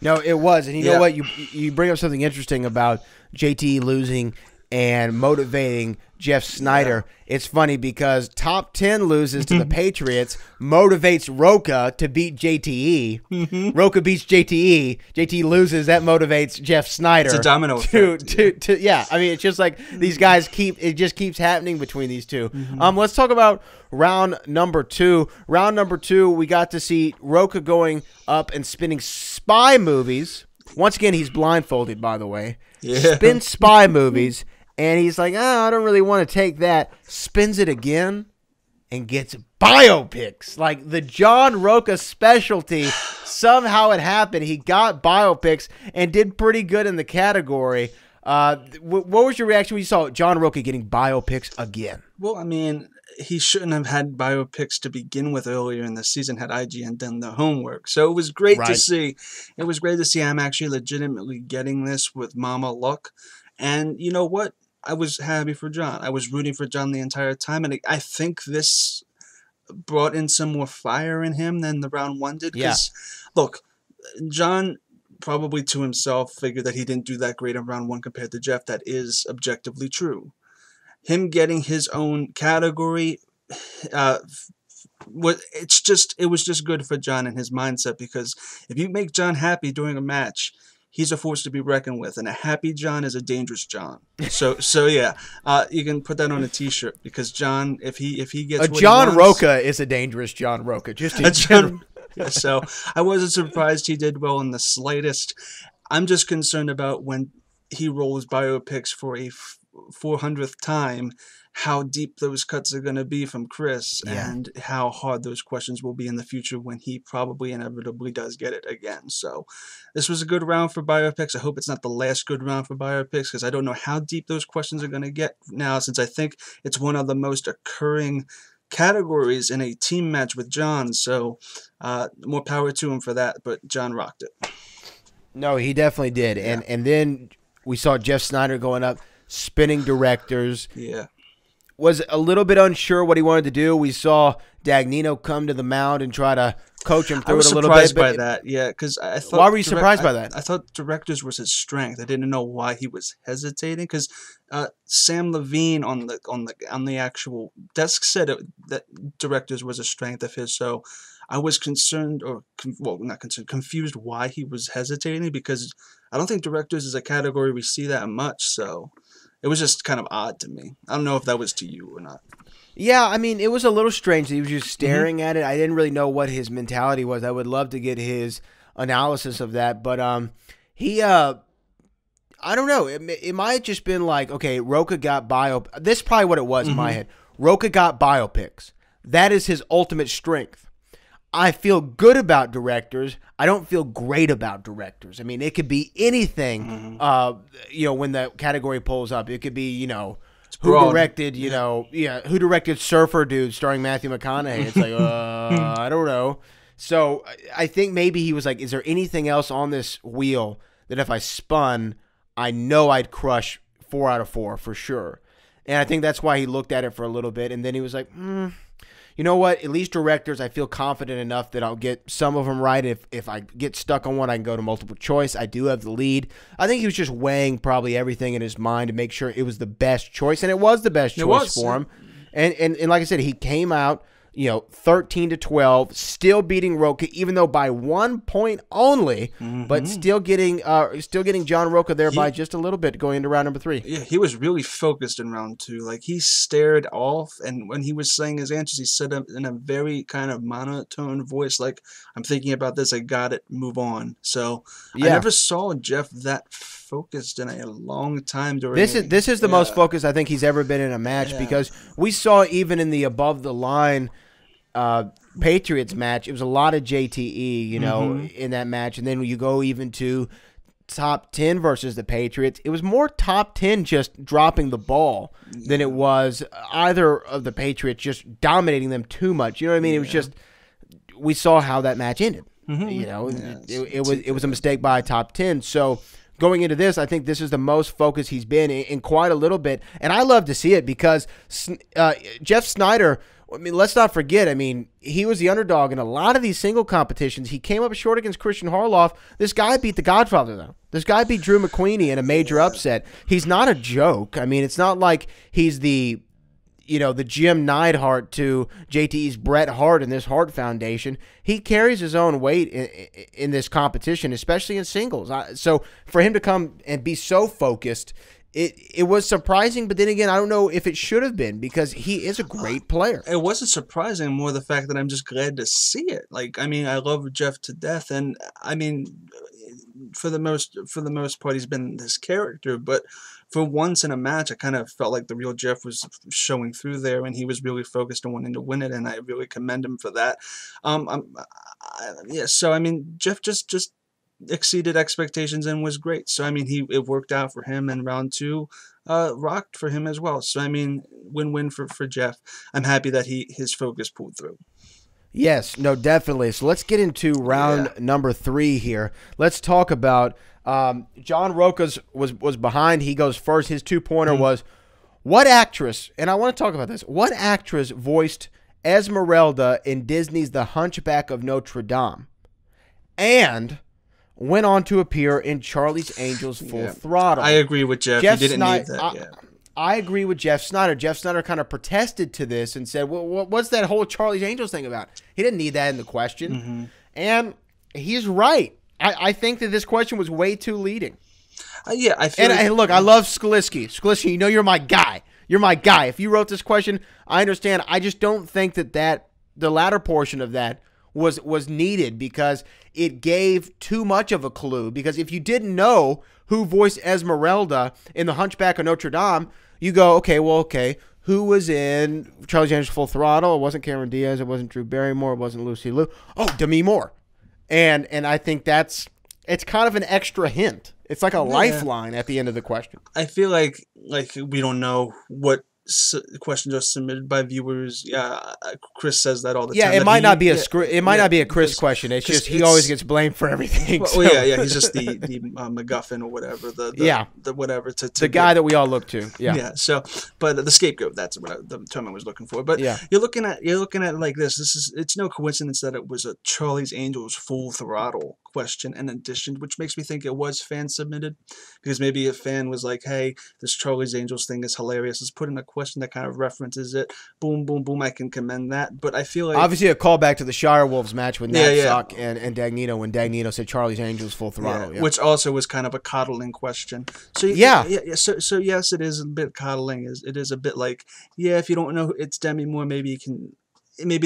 No, it was. And you know what? You bring up something interesting about JT losing and motivating Jeff Sneider. It's funny because top 10 loses to the Patriots, motivates Roca to beat JTE. Roca beats JTE. JTE loses. That motivates Jeff Sneider. It's a domino effect. Yeah, I mean, it's just like these guys it just keeps happening between these two. Let's talk about round number 2. Round number 2, we got to see Roca going up and spinning spy movies. Once again, he's blindfolded, by the way. Yeah. Spin spy movies. And he's like, I don't really want to take that. Spins it again and gets biopics. Like the John Roca specialty. Somehow it happened. He got biopics and did pretty good in the category. What was your reaction when you saw John Roca getting biopics again? Well, I mean, he shouldn't have had biopics to begin with earlier in the season had IGN done the homework. So it was great to see. It was great to see I'm actually legitimately getting this with Mama Luck. And you know what? I was happy for John. I was rooting for John the entire time. And I think this brought in some more fire in him than the round 1 did. Because, look, John probably to himself figured that he didn't do that great in round 1 compared to Jeff. That is objectively true. Him getting his own category, it was just good for John and his mindset, because if you make John happy during a match, he's a force to be reckoned with, and a happy John is a dangerous John. So yeah, you can put that on a T-shirt, because John, if he gets what John he wants, Roca is a dangerous John Roca. Just in general. So I wasn't surprised he did well in the slightest. I'm just concerned about when he rolls biopics for a 400th time, how deep those cuts are going to be from Chris, and how hard those questions will be in the future when he probably inevitably does get it again. So this was a good round for biopics. I hope it's not the last good round for biopics, because I don't know how deep those questions are going to get now, since I think it's one of the most occurring categories in a team match with John. So more power to him for that, but John rocked it. No, he definitely did. And then we saw Jeff Sneider going up, spinning directors. Yeah. Was a little bit unsure what he wanted to do. We saw Dagnino come to the mound and try to coach him through it a little bit. I was surprised by that, yeah, because I thought. Why were you surprised by that? I thought directors was his strength. I didn't know why he was hesitating, because Sam Levine on the actual desk said that directors was a strength of his. So I was concerned, or not concerned, confused why he was hesitating, because I don't think directors is a category we see that much. So it was just kind of odd to me. I don't know if that was to you or not. Yeah, I mean, it was a little strange. He was just staring at it. I didn't really know what his mentality was. I would love to get his analysis of that. But he, I don't know. It might have just been like, okay, Roca got This is probably what it was in my head. Roca got biopics. That is his ultimate strength. I feel good about directors. I don't feel great about directors. I mean, it could be anything, when the category pulls up. It could be, who directed, who directed Surfer Dude starring Matthew McConaughey. It's like, I don't know. So I think maybe he was like, is there anything else on this wheel that if I spun, I know I'd crush 4 out of 4 for sure. And I think that's why he looked at it for a little bit. And then he was like, you know what? At least directors, I feel confident enough that I'll get some of them right. If I get stuck on one, I can go to multiple choice. I do have the lead. I think he was just weighing probably everything in his mind to make sure it was the best choice, and it was the best choice for him. And like I said, he came out 13-12, still beating Roca, even though by 1 point only, but still getting John Roca there by just a little bit going into round number 3. Yeah, he was really focused in round 2. Like, he stared off, and when he was saying his answers, he said it in a very kind of monotone voice, like, I'm thinking about this, I got it, move on. So I never saw Jeff that focused in a long time during this is the most focused I think he's ever been in a match, because we saw even in the above the line Patriots match, it was a lot of JTE, in that match. And then when you go even to top 10 versus the Patriots, it was more top 10 just dropping the ball than it was either of the Patriots just dominating them too much. You know what I mean? It was just, we saw how that match ended. It was a mistake by a top 10. So going into this, I think this is the most focused he's been in quite a little bit. And I love to see it, because Jeff Sneider, I mean, let's not forget, I mean, he was the underdog in a lot of these single competitions. He came up short against Christian Harloff. This guy beat the Godfather, though. This guy beat Drew McQueenie in a major upset. He's not a joke. I mean, it's not like he's the Jim Neidhart to JTE's Bret Hart in this Hart Foundation. He carries his own weight in this competition, especially in singles. So for him to come and be so focused, it was surprising, but then again, I don't know if it should have been, because he is a great player. It wasn't surprising, more the fact that I'm just glad to see it. Like, I mean, I love Jeff to death, and I mean, for the most part, he's been this character, but for once in a match, I kind of felt like the real Jeff was showing through there, and he was really focused on wanting to win it, and I really commend him for that. So I mean, Jeff just exceeded expectations and was great. So I mean, it worked out for him, and round 2 rocked for him as well. So I mean, win-win for Jeff. I'm happy that his focus pulled through. Yes, no, definitely. So let's get into round number 3 here. Let's talk about John Roca's was behind. He goes first. His 2-pointer was, what actress, and I want to talk about this, what actress voiced Esmeralda in Disney's The Hunchback of Notre Dame and went on to appear in Charlie's Angels Full Throttle? I agree with Jeff. He didn't need that. I agree with Jeff Sneider. Jeff Sneider kind of protested to this and said, well, what's that whole Charlie's Angels thing about? He didn't need that in the question. And he's right. I think that this question was way too leading. I feel and look, I love Sklisky. Sklisky, you're my guy. You're my guy. If you wrote this question, I understand. I just don't think that the latter portion of that was needed, because it gave too much of a clue. Because if you didn't know who voiced Esmeralda in The Hunchback of Notre Dame, you go, okay. Who was in Charlie Janisch Full Throttle? It wasn't Cameron Diaz. It wasn't Drew Barrymore. It wasn't Lucy Liu. Oh, Demi Moore. And I think it's kind of an extra hint. It's like a lifeline at the end of the question. I feel like we don't know what questions are submitted by viewers. Yeah, Chris says that all the time. Yeah, it might not be a Chris question. It's just he always gets blamed for everything. Well, yeah, he's just the MacGuffin or whatever. The whatever the guy that we all look to. Yeah. So, but the scapegoat. That's what the term I was looking for. But you're looking at it like this. It's no coincidence that it was a Charlie's Angels Full Throttle question in addition, which makes me think it was fan submitted, because maybe a fan was like, hey, this Charlie's Angels thing is hilarious, let's put in a question that kind of references it. Boom, boom, boom. I can commend that. But I feel like obviously a callback to the Shire Wolves match with Napzok and Dagnino, when Dagnino said Charlie's Angels Full Throttle, which also was kind of a coddling question. So so yes, it is a bit coddling. It is a bit like, if you don't know it's Demi Moore, maybe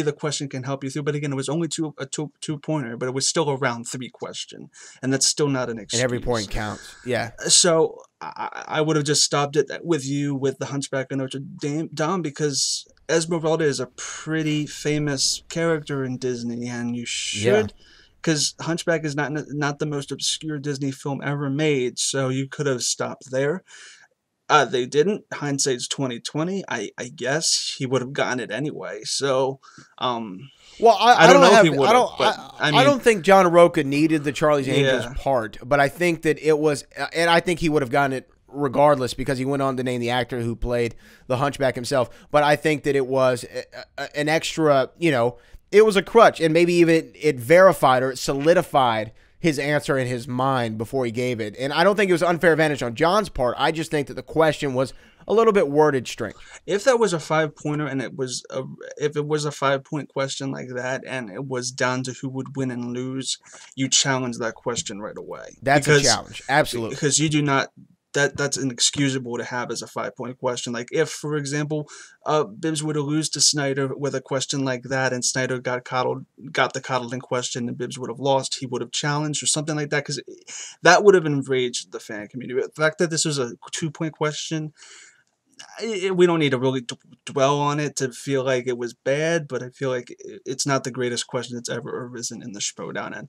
the question can help you through. But again, it was only a two-pointer, but it was still a round 3 question, and that's still not an excuse. And every point counts. Yeah. So I would have just stopped it with you with the Hunchback of Notre Dame, because Esmeralda is a pretty famous character in Disney, and you should, because Hunchback is not the most obscure Disney film ever made, so you could have stopped there. They didn't. Hindsight's 2020. I guess he would have gotten it anyway. So, well, I don't know if he would have. I don't think John Roca needed the Charlie's Angels part, but I think that it was, and I think he would have gotten it regardless, because he went on to name the actor who played the Hunchback himself. But I think that it was an extra, it was a crutch, and maybe even it verified or it solidified his answer in his mind before he gave it. And I don't think it was unfair advantage on John's part. I just think that the question was a little bit worded strange. If that was a 5-pointer and if it was a 5-point question like that, and it was down to who would win and lose, you challenge that question right away. That's a challenge. Absolutely. Because you do not, that's inexcusable to have as a 5-point question. Like if, for example, Bibbs were to lose to Sneider with a question like that, and Sneider got the coddling question, and Bibbs would have lost, he would have challenged or something like that, because that would have enraged the fan community. But the fact that this was a 2-point question, we don't need to really dwell on it to feel like it was bad, but I feel like it's not the greatest question that's ever arisen in the Schmoedown. And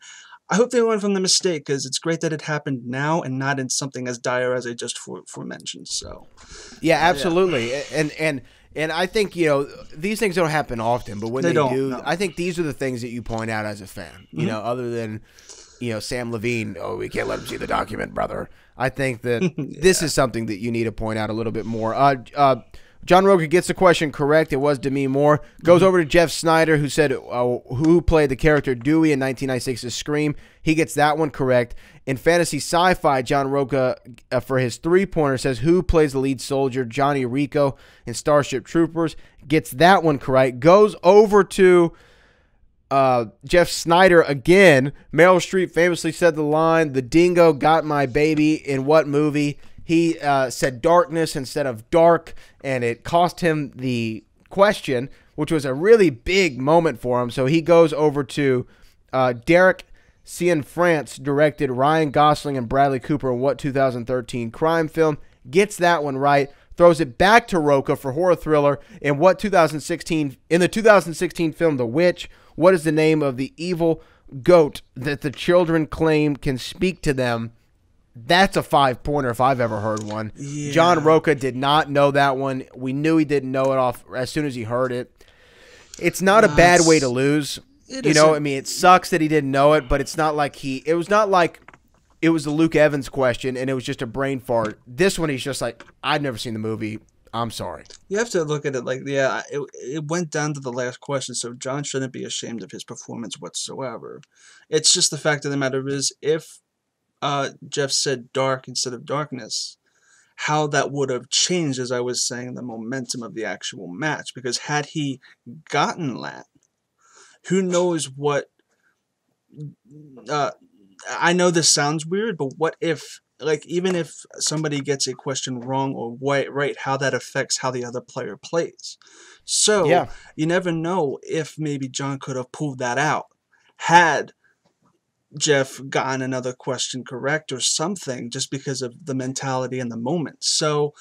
I hope they learn from the mistake, because it's great that it happened now and not in something as dire as I just mentioned. So, yeah, absolutely. Yeah. And I think, these things don't happen often, but when they do, no. I think these are the things that you point out as a fan, other than, Sam Levine, we can't let him see the document, brother. I think that this is something that you need to point out a little bit more. John Roca gets the question correct. It was Demi Moore. Goes over to Jeff Sneider, who said who played the character Dewey in 1996's Scream. He gets that one correct. In fantasy sci-fi, John Roca, for his 3-pointer, says who plays the lead soldier Johnny Rico in Starship Troopers. Gets that one correct. Goes over to Jeff Sneider again. Meryl Streep famously said the line, "The dingo got my baby," in what movie? He said Darkness instead of Dark, and it cost him the question, which was a really big moment for him. So he goes over to Derek Cianfrance, directed Ryan Gosling and Bradley Cooper in what 2013 crime film? Gets that one right. Throws it back to Roca for horror thriller in what 2016 in the 2016 film The Witch. What is the name of the evil goat that the children claim can speak to them? That's a 5-pointer if I've ever heard one. Yeah. John Roca did not know that one. We knew he didn't know it off as soon as he heard it. It's not a bad way to lose. It sucks that he didn't know it, but it's not like it was not like it was the Luke Evans question and it was just a brain fart. This one, he's just like, I've never seen the movie. I'm sorry. You have to look at it like, it went down to the last question, so John shouldn't be ashamed of his performance whatsoever. It's just the fact of the matter is, if Jeff said dark instead of darkness, how that would have changed, as I was saying, the momentum of the actual match. Because had he gotten that, who knows what... I know this sounds weird, but what if, even if somebody gets a question wrong or right, how that affects how the other player plays. So, you never know if maybe John could have pulled that out had Jeff gotten another question correct or something just because of the mentality and the moment. So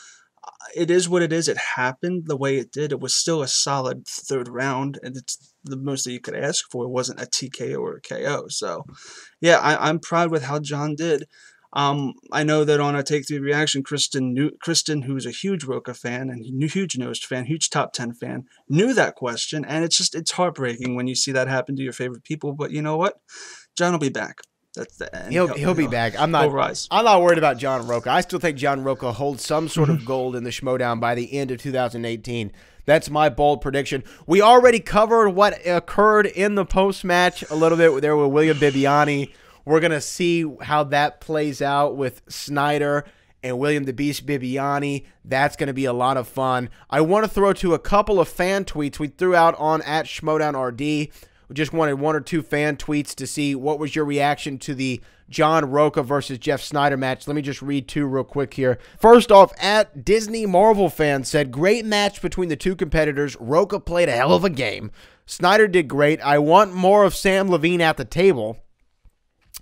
it is what it is. It happened the way it did. It was still a solid third round, and it's the most that you could ask for. It wasn't a TKO or a KO. So, yeah, I'm proud with how John did. I know that on a Take 3 reaction, Kristen, who's a huge Roca fan and huge Knost fan, huge top 10 fan, knew that question, and it's heartbreaking when you see that happen to your favorite people. But you know what? John will be back. That's the end. He'll be back. I'm not worried about John Roca. I still think John Roca holds some sort of gold in the Schmoedown by the end of 2018. That's my bold prediction. We already covered what occurred in the post-match a little bit there with William Bibbiani. We're going to see how that plays out with Sneider and William the Beast Bibbiani. That's going to be a lot of fun. I want to throw to a couple of fan tweets we threw out on @SchmoedownRD. We just wanted one or two fan tweets to see what was your reaction to the John Roca versus Jeff Sneider match. Let me just read two real quick here. First off, @Disney Marvel fan said, great match between the two competitors. Roca played a hell of a game. Sneider did great. I want more of Sam Levine at the table.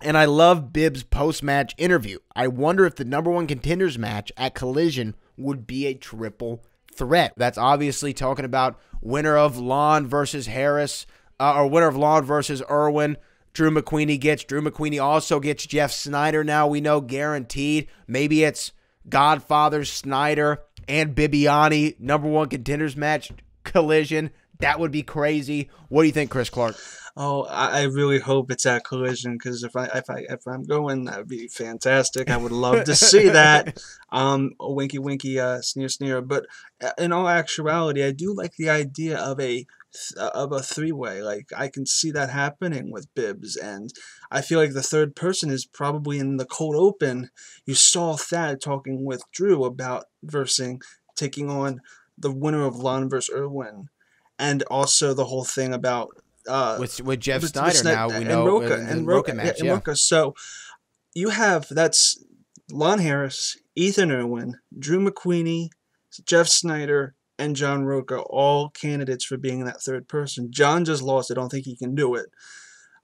And I love Bibbs' post-match interview. I wonder if the #1 contenders match at Collision would be a triple threat. That's obviously talking about winner of Lon versus Harris, or winner of Lon versus Irwin. Drew McQueenie also gets Jeff Sneider now, we know, guaranteed. Maybe it's Godfather, Sneider, and Bibbiani, #1 contenders match, Collision. That would be crazy. What do you think, Chris Clark? Oh, I really hope it's at Collision, because if I'm going, that would be fantastic. I would love to see that. Winky, sneer, sneer. But in all actuality, I do like the idea of a three-way. Like, I can see that happening with Bibbs, and I feel like the third person is probably in the cold open. You saw Thad talking with Drew about taking on the winner of Lon versus Irwin, and also the whole thing about with Jeff Sneider now, we know, and Roca match, yeah. Roca. So you have, that's Lon Harris, Ethan Irwin, Drew McQueenie, Jeff Sneider, and John Roca, all candidates for being that third person. John just lost. I don't think he can do it.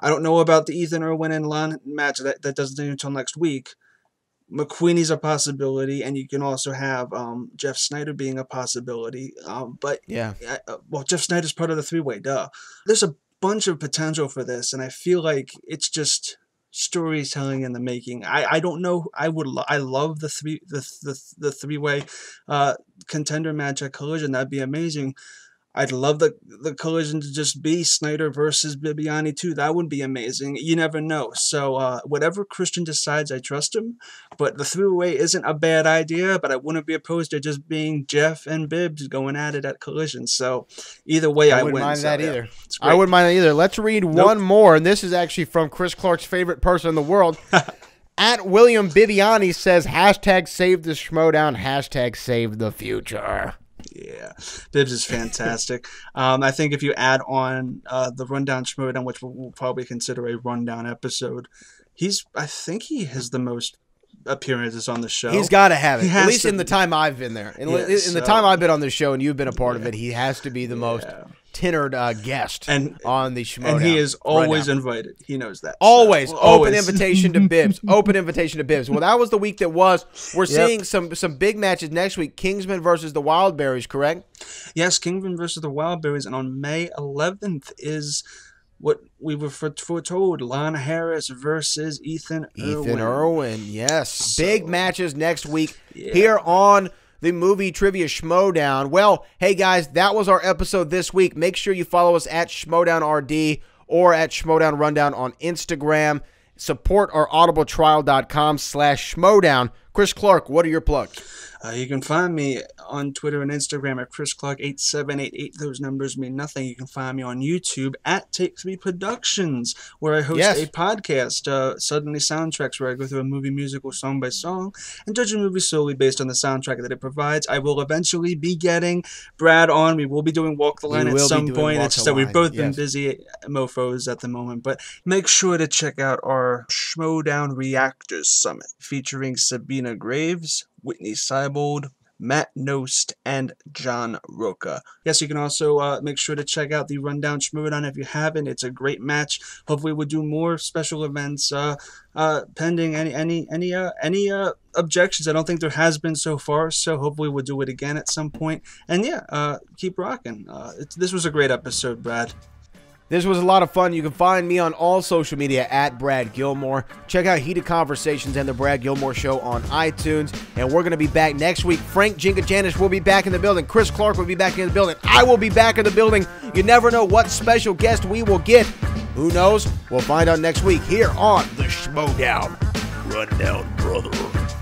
I don't know about the Ethan Irwin and Lon match. That doesn't do until next week. McQueenie's a possibility, and you can also have Jeff Sneider being a possibility. But yeah, well, Jeff Snyder's part of the three-way. Duh. There's a bunch of potential for this, and I feel like it's just storytelling in the making. I don't know. I love the three-way contender match at Collision. That'd be amazing. I'd love the Collision to just be Sneider versus Bibbiani too. That would be amazing. You never know. So whatever Christian decides, I trust him. But the three-way isn't a bad idea, but I wouldn't be opposed to just being Jeff and Bibbs going at it at Collision. So either way, I wouldn't mind that either. I wouldn't mind that either. Let's read one more, and this is actually from Chris Clark's favorite person in the world. @William Bibbiani says, #save the Schmoedown, #save the future. Yeah, Bibbs is fantastic. I think if you add on the Rundown Schmoedown, which we'll probably consider a rundown episode, I think he has the most appearances on the show. He's got to have it, at least in the time I've been there. In the time I've been on the show and you've been a part of it, he has to be the most tenured guest on the Schmoedown. And he is always invited. He knows that. Always. Open invitation to Bibbs. Open invitation to Bibbs. Well, that was the week that was. We're seeing some big matches next week. Kingsman versus the Wildberries, correct? Yes, Kingsman versus the Wildberries. And on May 11th is what we were foretold, Lon Harris versus Ethan Irwin, yes. So, big matches next week here on the Movie Trivia Schmoedown. Well, hey guys, that was our episode this week. Make sure you follow us at SchmoedownRD or at Schmoedown Rundown on Instagram. Support our audibletrial.com/Schmoedown. Chris Clark, what are your plugs? You can find me on Twitter and Instagram at ChrisClark8788. Those numbers mean nothing. You can find me on YouTube at Take 3 Productions, where I host a podcast, Suddenly Soundtracks, where I go through a movie musical song by song and judge a movie solely based on the soundtrack that it provides. I will eventually be getting Brad on. We will be doing Walk the Line at some point. It's just that we've both been busy mofos at the moment. But make sure to check out our Schmoedown Reactors Summit, featuring Sabina Graves, Whitney Seibold, Matt Knost, and John Roca. Yes, you can also make sure to check out the Rundown Schmoedown if you haven't. It's a great match. Hopefully we'll do more special events pending any objections. I don't think there has been so far, so hopefully we'll do it again at some point. And yeah, keep rocking. This was a great episode, Brad. This was a lot of fun. You can find me on all social media at Brad Gilmore. Check out Heated Conversations and The Brad Gilmore Show on iTunes. And we're going to be back next week. Frank Janisch will be back in the building. Chris Clark will be back in the building. I will be back in the building. You never know what special guest we will get. Who knows? We'll find out next week here on the Schmoedown Rundown, brother.